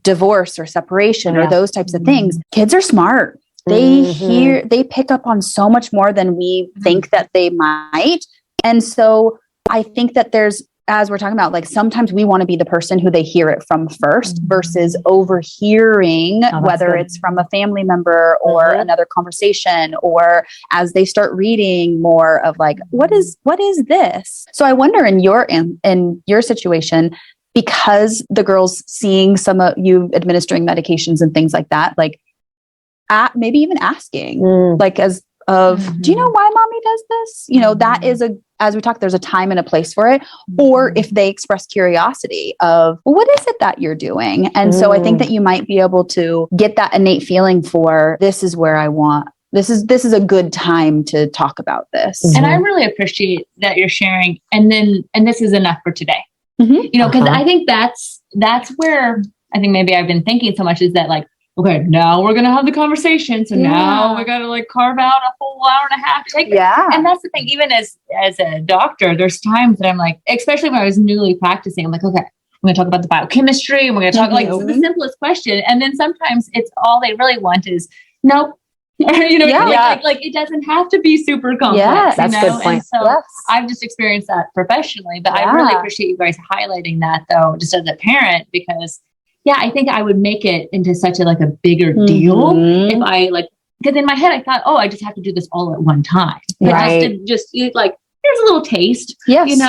divorce or separation or those types of things, kids are smart. They pick up on so much more than we think that they might. And so I think that as we're talking about, like, sometimes we want to be the person who they hear it from first versus overhearing, whether it's from a family member or another conversation, or as they start reading more of like, what is this? So I wonder in your situation, because the girls seeing some of you administering medications and things like that, like maybe even asking, like, do you know why mommy does this? That is as we talked, there's a time and a place for it. Or if they express curiosity of, well, what is it that you're doing? And so I think that you might be able to get that innate feeling for, this is where I want, this is a good time to talk about this. And I really appreciate that you're sharing. And this is enough for today. Because I think that's where I think maybe I've been thinking so much is that, like, okay, now we're going to have the conversation. So now we got to like carve out a whole hour and a half to take it. And that's the thing, even as a doctor, there's times that I'm like, especially when I was newly practicing, I'm like, okay, I'm going to talk about the biochemistry and we're going to talk like the simplest question. And then sometimes it's all they really want is nope. Like it doesn't have to be super complex. That's a good point. And so I've just experienced that professionally, but I really appreciate you guys highlighting that though, just as a parent, because I think I would make it into such a bigger deal if I because in my head I thought, I just have to do this all at one time. But just here's a little taste, or and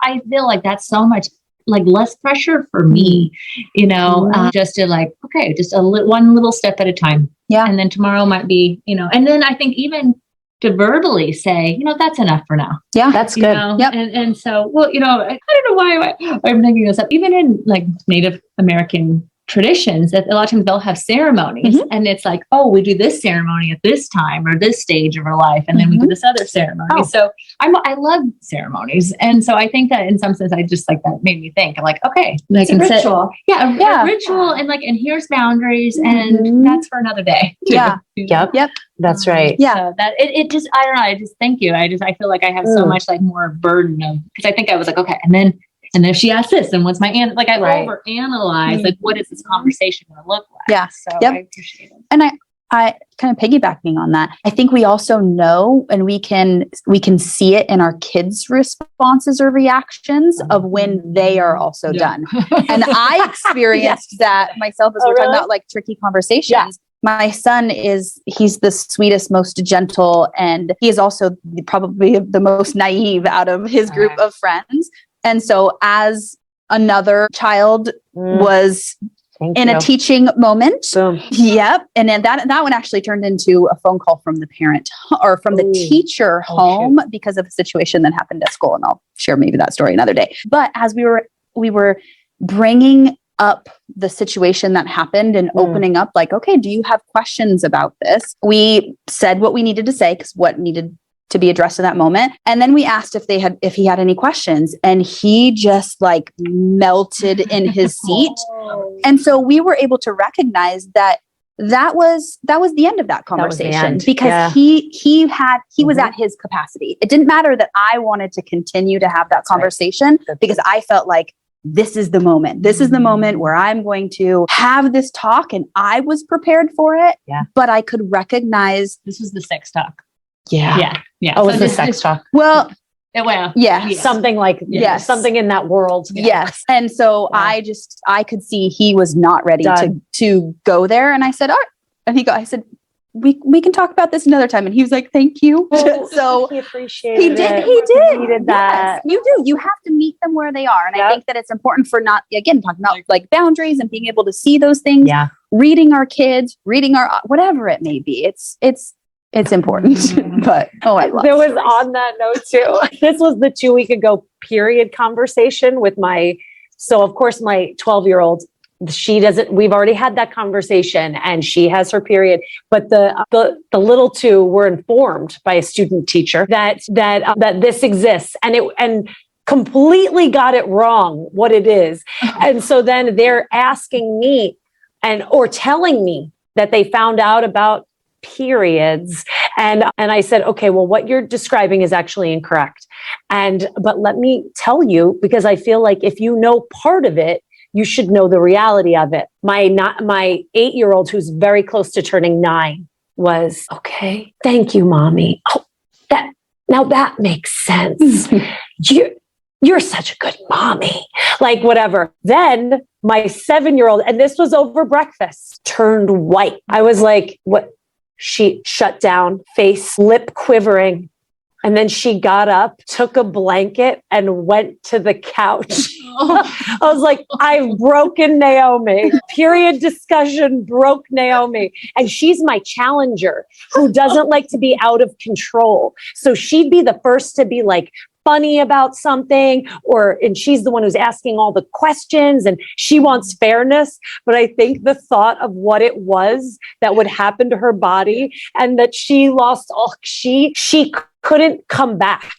I feel like that's so much less pressure for me, just to just one little step at a time. And then tomorrow might be, and then I think even to verbally say, that's enough for now. That's good. And so, I don't know why I'm thinking this up. Even in Native American traditions, that a lot of times they'll have ceremonies and it's like, we do this ceremony at this time or this stage of our life. And then we do this other ceremony. So I love ceremonies. And so I think that in some sense, I just that made me think, I'm like, okay, it's a ritual. A ritual and here's boundaries and that's for another day. Too, Yep. That's right. So that it just, I don't know. I just thank you. I feel like I have so much more burden of, because I think I was like, okay. And then if she asks this, then what's my answer? I overanalyze, what is this conversation going to look like? So I appreciate it. And I kind of piggybacking on that, I think we also know, and we can see it in our kids' responses or reactions of when they are also done. And I experienced that myself as we're talking about tricky conversations. My son he's the sweetest, most gentle, and he is also probably the most naive out of his group of friends. And so as another child was in a teaching moment. Yep. And then that one actually turned into a phone call from the parent or from the teacher home because of a situation that happened at school. And I'll share maybe that story another day. But as we were bringing up the situation that happened and opening up okay, do you have questions about this? We said what we needed to say because what needed to be addressed in that moment. And then we asked if he had any questions, and he just melted in his seat. And so we were able to recognize that was the end of that conversation because he was at his capacity. It didn't matter that I wanted to continue to have that conversation because I felt like this is the moment. This is the moment where I'm going to have this talk, and I was prepared for it. But I could recognize this was the sex talk. Yeah. Oh, it's the just- sex talk. Well, Well, yes. Something like, Yes. something in that world. Yes. And so Wow. I could see he was not ready Done. to go there. And I said, all right. And I said, we can talk about this another time. And he was like, thank you. So he appreciated he did. it. He did. Needed that. Yes, you do. You have to meet them where they are. And Yep. I think that it's important for not, again, talking about like boundaries and being able to see those things, Yeah. reading our kids, reading our, whatever it may be. It's important, but I love There was stories. on that note too. This was the 2 week ago period conversation with so of course my 12-year-old, she doesn't, we've already had that conversation and she has her period, but the little two were informed by a student teacher that this exists and completely got it wrong what it is. And so then they're asking me or telling me that they found out about periods. And I said, okay, well, what you're describing is actually incorrect. But let me tell you, because I feel like if you know part of it, you should know the reality of it. My 8-year-old, who's very close to turning 9, was, okay, thank you, mommy. Oh, that makes sense. You're such a good mommy. Like whatever. Then my 7-year-old, and this was over breakfast, turned white. I was like, what? She shut down, face, lip quivering. And then she got up, took a blanket, and went to the couch. I was like, I've broken Naomi. Period discussion broke Naomi. And she's my challenger who doesn't like to be out of control. So she'd be the first to be like, funny about something, and she's the one who's asking all the questions and she wants fairness. But I think the thought of what it was that would happen to her body and that she lost she couldn't come back.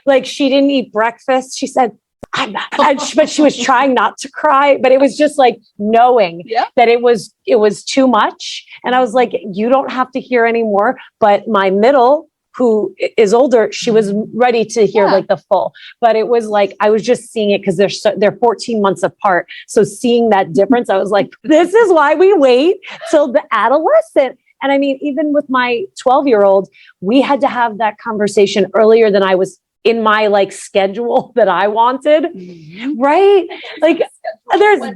Like she didn't eat breakfast. She said, but she was trying not to cry, but it was just like knowing that it was too much. And I was like, you don't have to hear anymore. But my middle, who is older, she was ready to hear like the full, but it was like, I was just seeing it because they're 14 months apart. So seeing that difference, I was like, this is why we wait till the adolescent. And I mean, even with my 12-year-old, we had to have that conversation earlier than I was in my like schedule that I wanted. Right? Like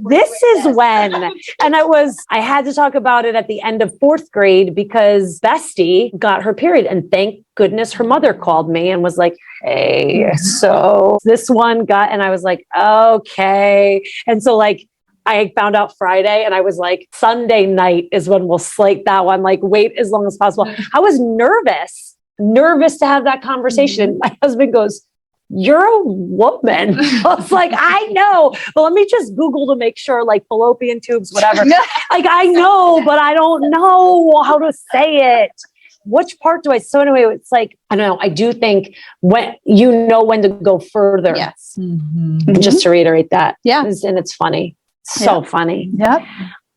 this is when, and I had to talk about it at the end of 4th grade because Bestie got her period and thank goodness her mother called me and was like, hey, so this one and I was like, okay. And so like, I found out Friday and I was like, Sunday night is when we'll slate that one, like wait as long as possible. I was nervous to have that conversation. And my husband goes, you're a woman. I was like, I know, but let me just Google to make sure, like fallopian tubes, whatever. Like I know, but I don't know how to say it. Which part do I? So anyway, it's like, I don't know. I do think when to go further. Yes. Just to reiterate that. Yeah. And it's funny. So funny. Yep.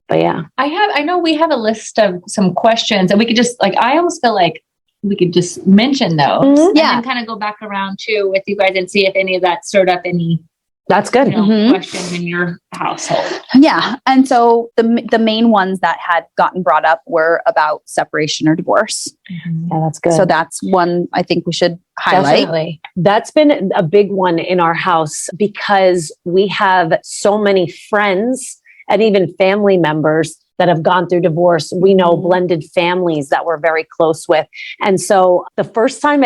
But yeah. I know we have a list of some questions and we could just like, I almost feel like we could just mention those and then kind of go back around too with you guys and see if any of that stirred up any That's good. questions in your household. Yeah. And so the main ones that had gotten brought up were about separation or divorce. Yeah, that's good. So that's one I think we should highlight. Definitely. That's been a big one in our house because we have so many friends and even family members that have gone through divorce. We know blended families that we're very close with. And so the first time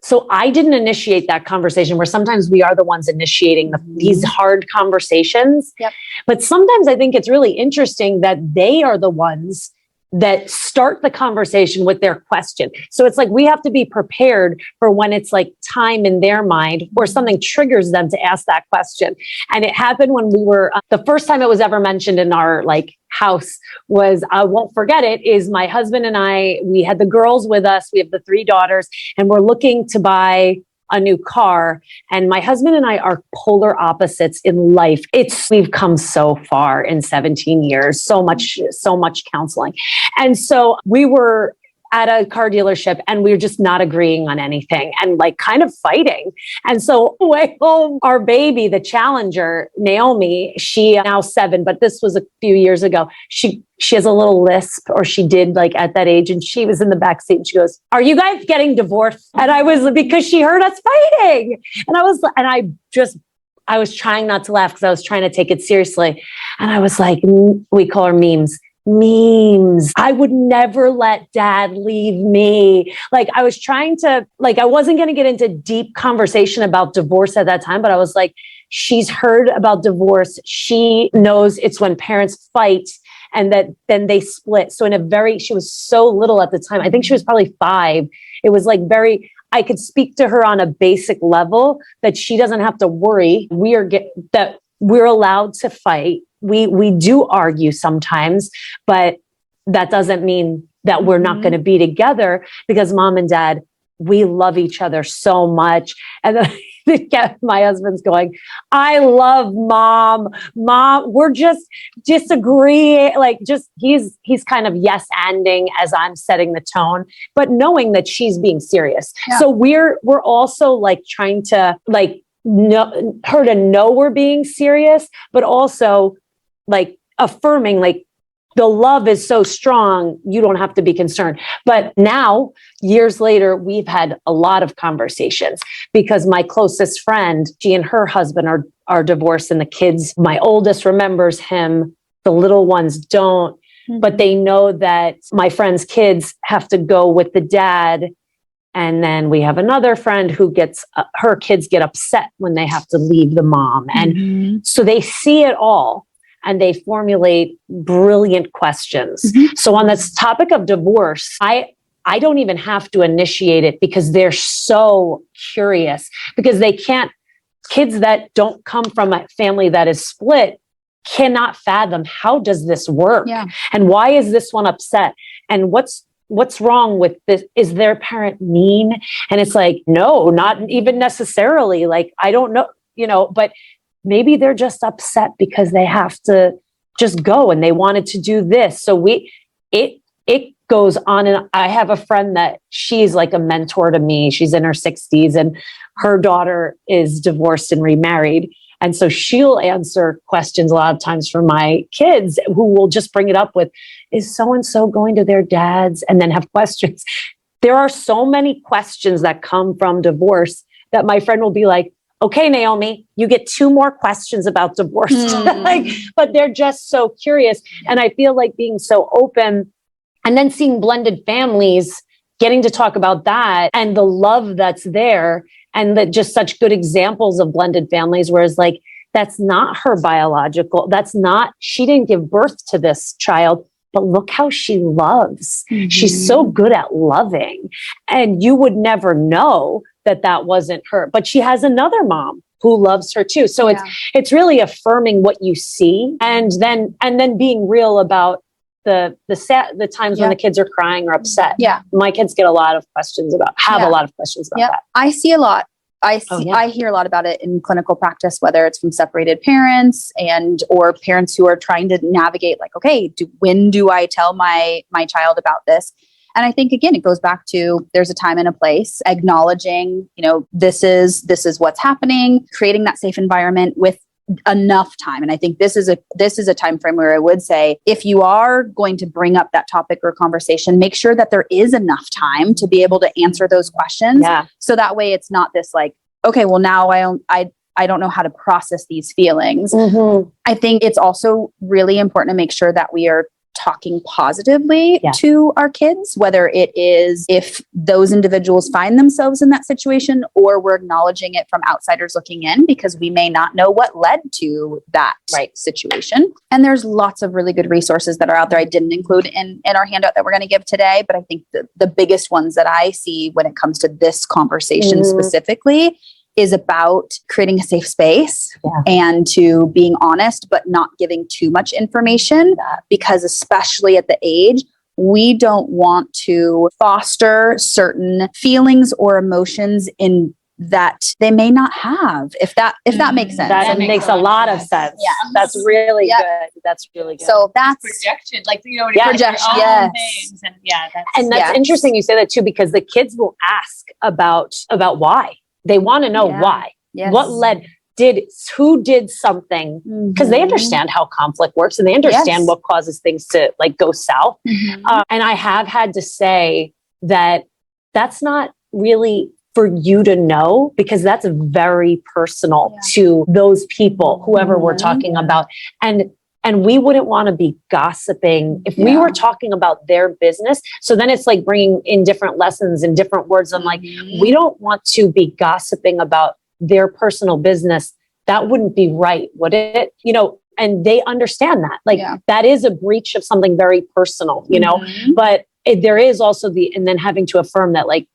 so I didn't initiate that conversation where sometimes we are the ones initiating these hard conversations. Yep. But sometimes I think it's really interesting that they are the ones that start the conversation with their question. So it's like, we have to be prepared for when it's like time in their mind or something triggers them to ask that question. And it happened when we were, the first time it was ever mentioned in our like house was, I won't forget it, is my husband and we had the girls with us. We have the 3 daughters and we're looking to buy a new car. And my husband and I are polar opposites in life. We've come so far in 17 years, so much counseling. And so we were at a car dealership, and we were just not agreeing on anything and like kind of fighting. And so way home, our baby, the Challenger, Naomi, she now 7, but this was a few years ago. She has a little lisp, or she did like at that age. And she was in the back seat and she goes, "Are you guys getting divorced?" And I was, because she heard us fighting. And I was trying not to laugh because I was trying to take it seriously. And I was like, we call her memes. I would never let dad leave me. Like I was trying to, like, I wasn't going to get into deep conversation about divorce at that time, but I was like, she's heard about divorce. She knows it's when parents fight and that then they split. So she was so little at the time. I think she was probably 5. It was like I could speak to her on a basic level that she doesn't have to worry. That we're allowed to fight. We do argue sometimes, but that doesn't mean that we're not going to be together, because mom and dad, we love each other so much. And then my husband's going, "I love mom. We're just disagreeing." Like he's kind of yes-anding as I'm setting the tone, but knowing that she's being serious. Yeah. So we're also like trying to like her to know we're being serious, but also like affirming, like, the love is so strong, you don't have to be concerned. But now, years later, we've had a lot of conversations, because my closest friend, she and her husband are divorced, and the kids, my oldest remembers him, the little ones don't, but they know that my friend's kids have to go with the dad. And then we have another friend who her kids get upset when they have to leave the mom. And so they see it all. And they formulate brilliant questions. So on this topic of divorce, I don't even have to initiate it, because they're so curious, because kids that don't come from a family that is split cannot fathom, how does this work? Yeah. And why is this one upset? And what's wrong with this? Is their parent mean? And it's like, no, not even necessarily. Like, I don't know, but maybe they're just upset because they have to just go and they wanted to do this. So it goes on. And I have a friend that she's like a mentor to me. She's in her 60s and her daughter is divorced and remarried. And so she'll answer questions a lot of times for my kids, who will just bring it up with, "Is so-and-so going to their dad's?" And then have questions. There are so many questions that come from divorce that my friend will be like, "Okay, Naomi, you get 2 more questions about divorce." But they're just so curious. And I feel like being so open, and then seeing blended families, getting to talk about that and the love that's there, and just such good examples of blended families, whereas like, that's not her biological, she didn't give birth to this child, but look how she loves. She's so good at loving. And you would never know that wasn't her, but she has another mom who loves her too. So it's really affirming what you see, and then being real about the times when the kids are crying or upset. Yeah. My kids get a lot of questions about that. I see a lot. I hear a lot about it in clinical practice, whether it's from separated parents or parents who are trying to navigate, like, okay, when do I tell my child about this? And I think, again, it goes back to, there's a time and a place, acknowledging, this is what's happening, creating that safe environment with enough time. And I think this is a time frame where I would say, if you are going to bring up that topic or conversation, make sure that there is enough time to be able to answer those questions. Yeah. So that way it's not this like, okay, well, now I don't know how to process these feelings. I think it's also really important to make sure that we are talking positively to our kids, whether it is if those individuals find themselves in that situation, or we're acknowledging it from outsiders looking in, because we may not know what led to that situation. And there's lots of really good resources that are out there. I didn't include in our handout that we're going to give today, but I think the biggest ones that I see when it comes to this conversation specifically is about creating a safe space and to being honest, but not giving too much information, because especially at the age, we don't want to foster certain feelings or emotions in that they may not have, if that makes sense. That makes a lot of sense. Yeah. That's really good. That's really good. So that's Projection, like, you know, projection, your own yes. things. And And that's interesting you say that too, because the kids will ask about why. They want to know why. Yes. What led, who did something, because they understand how conflict works and they understand what causes things to like go south. And I have had to say that that's not really for you to know, because that's very personal to those people, whoever we're talking about. And we wouldn't want to be gossiping if we were talking about their business. So then it's like bringing in different lessons and different words. I'm like, we don't want to be gossiping about their personal business. That wouldn't be right, would it? You know, and they understand that. Like that is a breach of something very personal, you know, but there is also and then having to affirm that, like,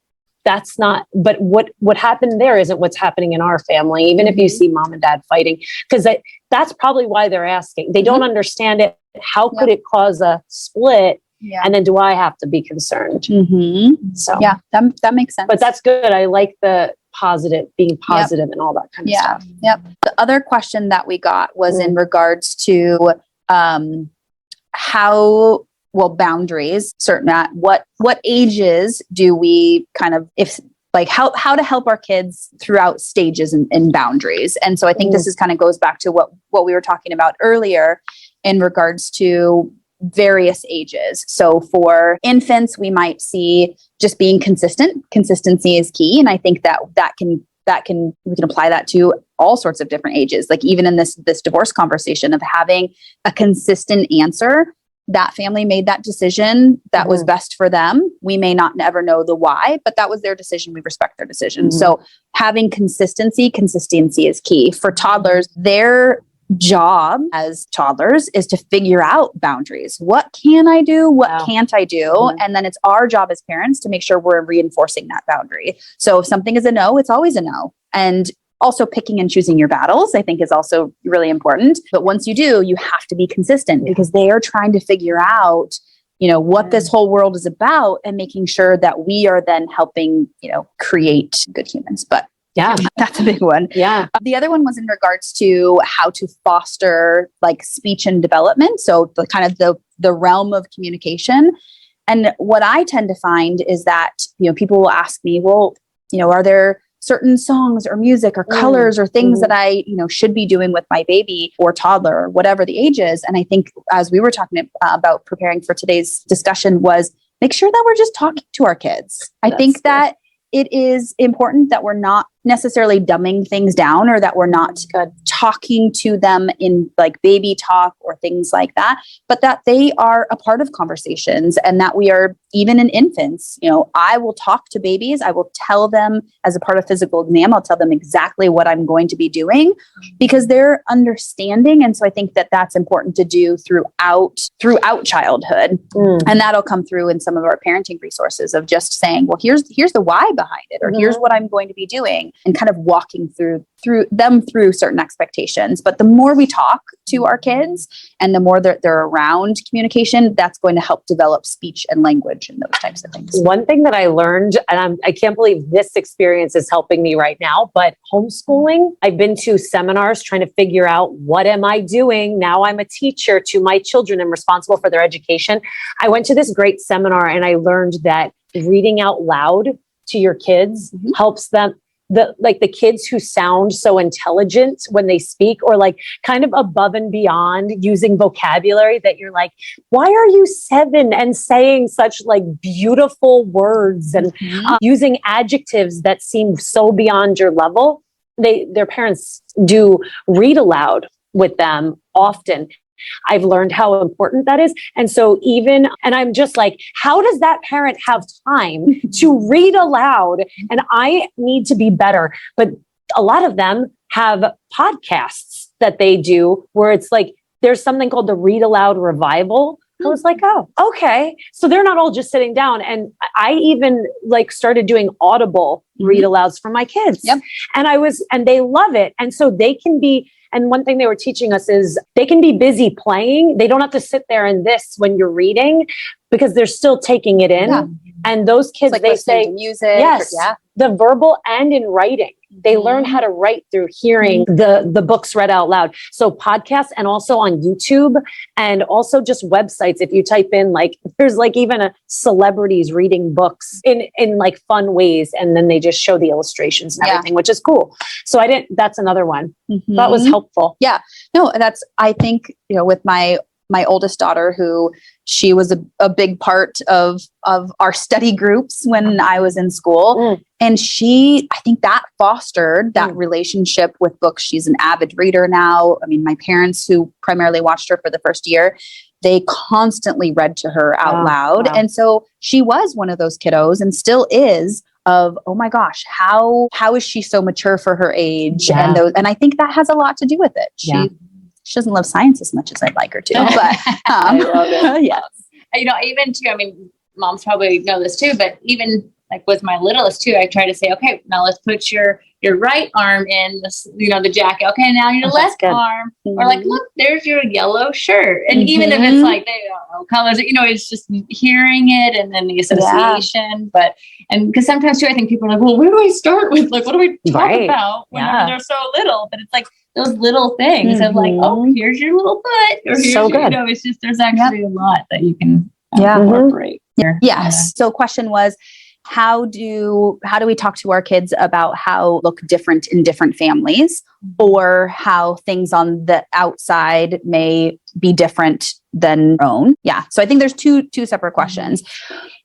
that's not, but what happened there isn't what's happening in our family, even if you see mom and dad fighting, because that's probably why they're asking. They don't understand it. How could it cause a split? And then do I have to be concerned? So that makes sense. But that's good. I like the being positive and all that kind of stuff. The other question that we got was in regards to boundaries, certain at what ages do we kind of, how to help our kids throughout stages and boundaries. And so I think this is kind of goes back to what we were talking about earlier in regards to various ages. So for infants, we might see just being consistent. Consistency is key. And I think we can apply that to all sorts of different ages. Like even in this divorce conversation of having a consistent answer. That family made that decision that was best for them. We may not never know the why, but that was their decision. We respect their decision. So having consistency is key. For toddlers, their job as toddlers is to figure out boundaries. What can I do? What can't I do? And then it's our job as parents to make sure we're reinforcing that boundary. So if something is a no, it's always a no. And also picking and choosing your battles, I think, is also really important. But once you do, you have to be consistent because they are trying to figure out, you know, what this whole world is about and making sure that we are then helping, you know, create good humans. But that's a big one. The other one was in regards to how to foster like speech and development. So the kind of the realm of communication. And what I tend to find is that, you know, people will ask me, well, you know, are there certain songs or music or colors or things that I, you know, should be doing with my baby or toddler or whatever the age is. And I think as we were talking about preparing for today's discussion was make sure that we're just talking to our kids. I think that it is important that we're not necessarily dumbing things down or that we're not talking to them in like baby talk or things like that, but that they are a part of conversations and that we are even in infants. You know, I will talk to babies. I will tell them as a part of physical exam, I'll tell them exactly what I'm going to be doing because they're understanding. And so I think that that's important to do throughout childhood. And that'll come through in some of our parenting resources of just saying, well, here's the why behind it, or here's what I'm going to be doing. And kind of walking through certain expectations. But the more we talk to our kids and the more they're around communication, that's going to help develop speech and language and those types of things. One thing that I learned, and I can't believe this experience is helping me right now, but homeschooling, I've been to seminars trying to figure out what am I doing? Now I'm a teacher to my children and responsible for their education. I went to this great seminar and I learned that reading out loud to your kids helps them. The kids who sound so intelligent when they speak or like kind of above and beyond using vocabulary that you're like, why are you 7 and saying such like beautiful words and using adjectives that seem so beyond your level? Their parents do read aloud with them often. I've learned how important that is. And so and I'm just like, how does that parent have time to read aloud? And I need to be better. But a lot of them have podcasts that they do where it's like, there's something called the Read Aloud Revival. I was like, oh, okay. So they're not all just sitting down. And I even like started doing audible read alouds for my kids. And they love it. And so they can be. And one thing they were teaching us is they can be busy playing. They don't have to sit there and this when you're reading, because they're still taking it in. Yeah. And those kids, Like they listening say, to music. yes, Yeah. the verbal and in writing. They learn how to write through hearing the books read out loud. So podcasts, and also on YouTube, and also just websites. If you type in, like, there's like even a celebrities reading books in like fun ways. And then they just show the illustrations and everything, which is cool. So that's another one. That was helpful. Yeah. No, I think, with my oldest daughter, who she was a big part of our study groups when I was in school. And I think that fostered that relationship with books. She's an avid reader now. I mean, my parents, who primarily watched her for the first year, they constantly read to her out loud. Wow. And so she was one of those kiddos, and still is, of, oh my gosh, how is she so mature for her age? Yeah. And I think that has a lot to do with it. She doesn't love science as much as I'd like her to, but I love it. Yes. Even too, I mean, moms probably know this too, but even like with my littlest too, I try to say, okay, now let's put your right arm in this, the jacket. Okay, now your left arm, or like, look, there's your yellow shirt. And even if it's like, they don't know colors, it's just hearing it and then the association. And because sometimes too, I think people are like, well, where do I start with? Like, what do we talk about whenever they're so little? But it's like those little things of like, oh, here's your little foot, or here's your, it's just, there's actually a lot that you can incorporate. Yes. So question was, how do we talk to our kids about how look different in different families, or how things on the outside may be different than our own? Yeah. So I think there's two separate questions.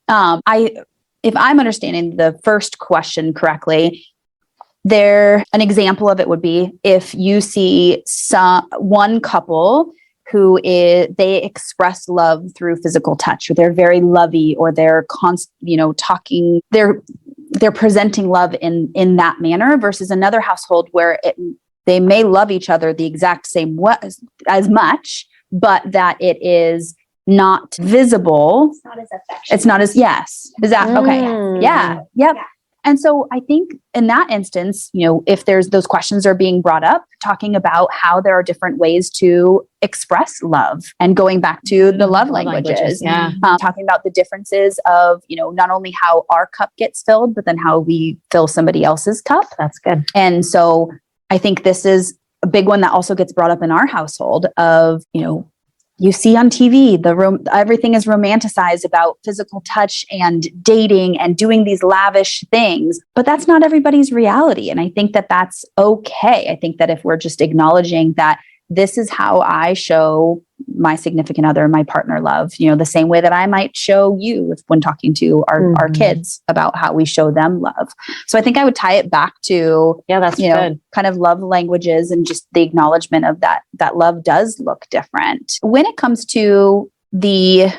If I'm understanding the first question correctly, an example of it would be if you see one couple who they express love through physical touch, or they're very lovey, or they're talking, they're presenting love in that manner, versus another household where they may love each other the exact same way as much, but that it is not visible. It's not as affectionate. It's not as, yes. Is that okay? Yeah. Yep. Yeah. And so I think in that instance, if there's those questions are being brought up, talking about how there are different ways to express love, and going back to the love languages, talking about the differences of, not only how our cup gets filled, but then how we fill somebody else's cup. That's good. And so I think this is a big one that also gets brought up in our household of, you see on TV, everything is romanticized about physical touch and dating and doing these lavish things, but that's not everybody's reality. And I think that that's okay. I think that if we're just acknowledging that this is how I show my significant other, my partner, love, the same way that I might show you when talking to our kids about how we show them love. So I think I would tie it back to, that's good. Kind of love languages, and just the acknowledgement of that love does look different. When it comes to the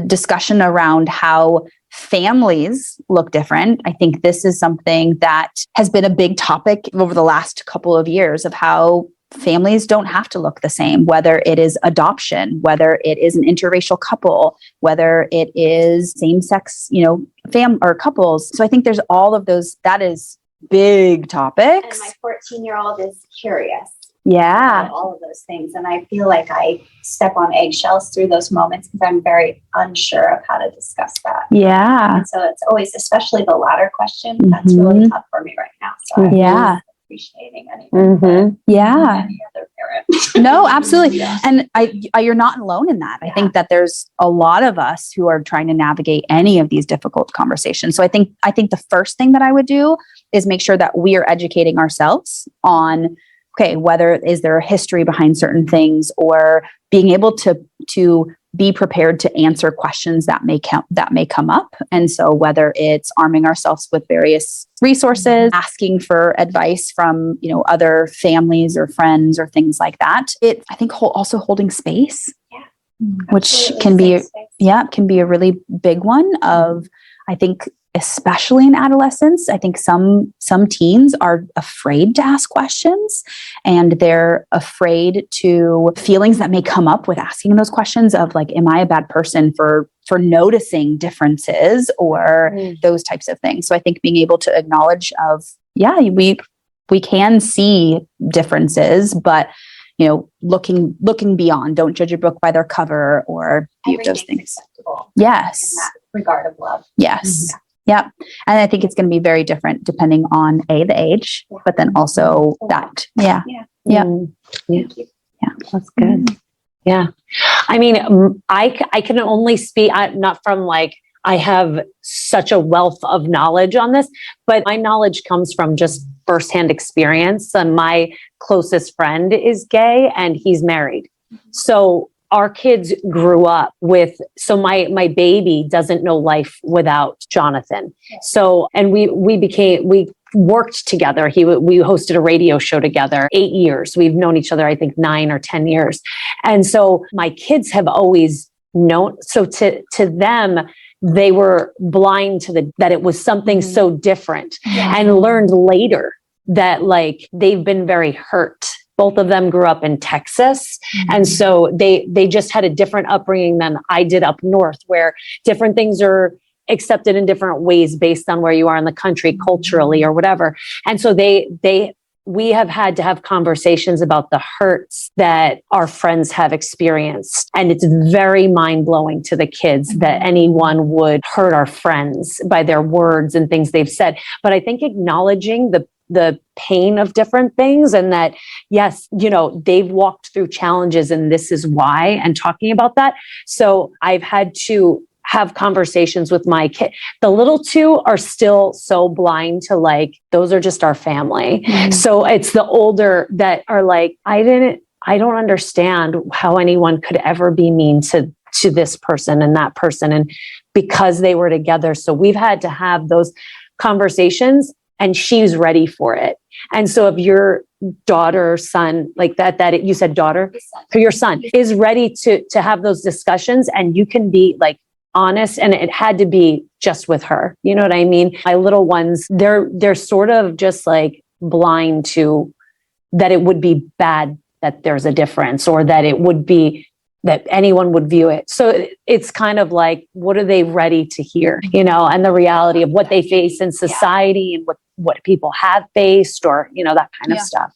discussion around how families look different, I think this is something that has been a big topic over the last couple of years, of how families don't have to look the same, whether it is adoption, whether it is an interracial couple, whether it is same-sex, or couples. So I think there's all of those. That is big topics. And my 14-year-old is curious. Yeah. About all of those things. And I feel like I step on eggshells through those moments because I'm very unsure of how to discuss that. Yeah. And so it's always, especially the latter question, that's really tough for me right now. So I'm appreciating anything. Any other parent. No, absolutely. And you're not alone in that. I think that there's a lot of us who are trying to navigate any of these difficult conversations. So I think the first thing that I would do is make sure that we are educating ourselves on, okay, is there a history behind certain things, or being able to be prepared to answer questions that may come up. And so whether it's arming ourselves with various resources, asking for advice from, other families or friends or things like that. I think also holding space, which can be a really big one of, I think, especially in adolescence. I think some teens are afraid to ask questions, and they're afraid to feelings that may come up with asking those questions of like, am I a bad person for noticing differences, or those types of things. So I think being able to acknowledge of, we can see differences, but looking beyond, don't judge a book by their cover, or view those things. people. Yes. In that regard of love. Yes. Yep. And I think it's going to be very different depending on the age, but then also that. Yeah. Yeah. Yeah. That's good. Yeah. I mean, I can only speak, not from like, I have such a wealth of knowledge on this, but my knowledge comes from just firsthand experience. And my closest friend is gay and he's married. So our kids grew up with, so my baby doesn't know life without Jonathan. So, and we worked together. We hosted a radio show together 8 years. We've known each other, I think 9 or 10 years. And so my kids have always known, so to them, they were blind to that it was something so different, and learned later that like they've been very hurt. Both of them grew up in Texas. And so they just had a different upbringing than I did up north, where different things are accepted in different ways based on where you are in the country culturally or whatever. And so we have had to have conversations about the hurts that our friends have experienced. And it's very mind-blowing to the kids that anyone would hurt our friends by their words and things they've said. But I think acknowledging the pain of different things, and that, yes, you know, they've walked through challenges and this is why, and talking about that. So I've had to have conversations with my kid. The little two are still so blind to like, those are just our family. So it's the older that are like, I don't understand how anyone could ever be mean to this person and that person. And because they were together. So we've had to have those conversations, and she's ready for it. And so if your daughter or son, like that you said daughter, or your son is ready to have those discussions, and you can be like honest, and it had to be just with her. You know what I mean? My little ones, they're sort of just like blind to that it would be bad that there's a difference, or that it would be that anyone would view it. So it's kind of like, what are they ready to hear, you know, and the reality of what they face in society and what people have faced, or, you know, that kind of stuff.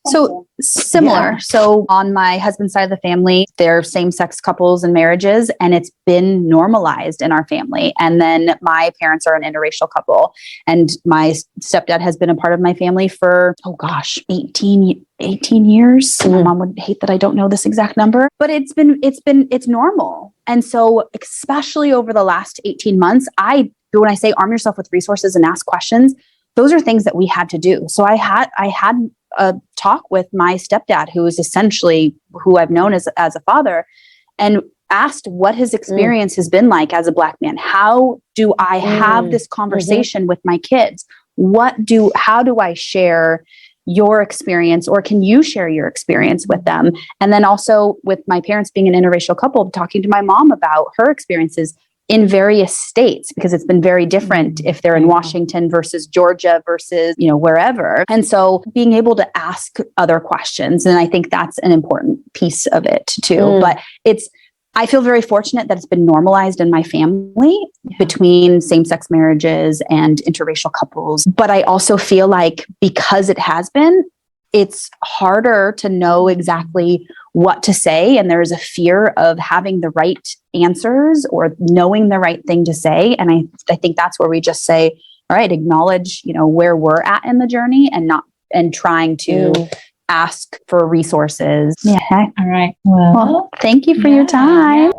So similar. Yeah. So on my husband's side of the family, they're same-sex couples and marriages, and it's been normalized in our family. And then my parents are an interracial couple, and my stepdad has been a part of my family for, 18 years. My mom would hate that I don't know this exact number, but it's normal. And so especially over the last 18 months, when I say arm yourself with resources and ask questions, those are things that we had to do. So I had a talk with my stepdad, who is essentially who I've known as a father, and asked what his experience has been like as a Black man. How do I have this conversation with my kids? How do I share your experience, or can you share your experience with them? And then also with my parents being an interracial couple, talking to my mom about her experiences in various states, because it's been very different if they're in Washington versus Georgia versus, you know, wherever. And so being able to ask other questions. And I think that's an important piece of it too. But I feel very fortunate that it's been normalized in my family between same-sex marriages and interracial couples. But I also feel like because it has been, it's harder to know exactly what to say. And there's a fear of having the right answers or knowing the right thing to say. And I think that's where we just say, all right, acknowledge, you know, where we're at in the journey, and trying to ask for resources. Yeah. All right. Well, thank you for your time.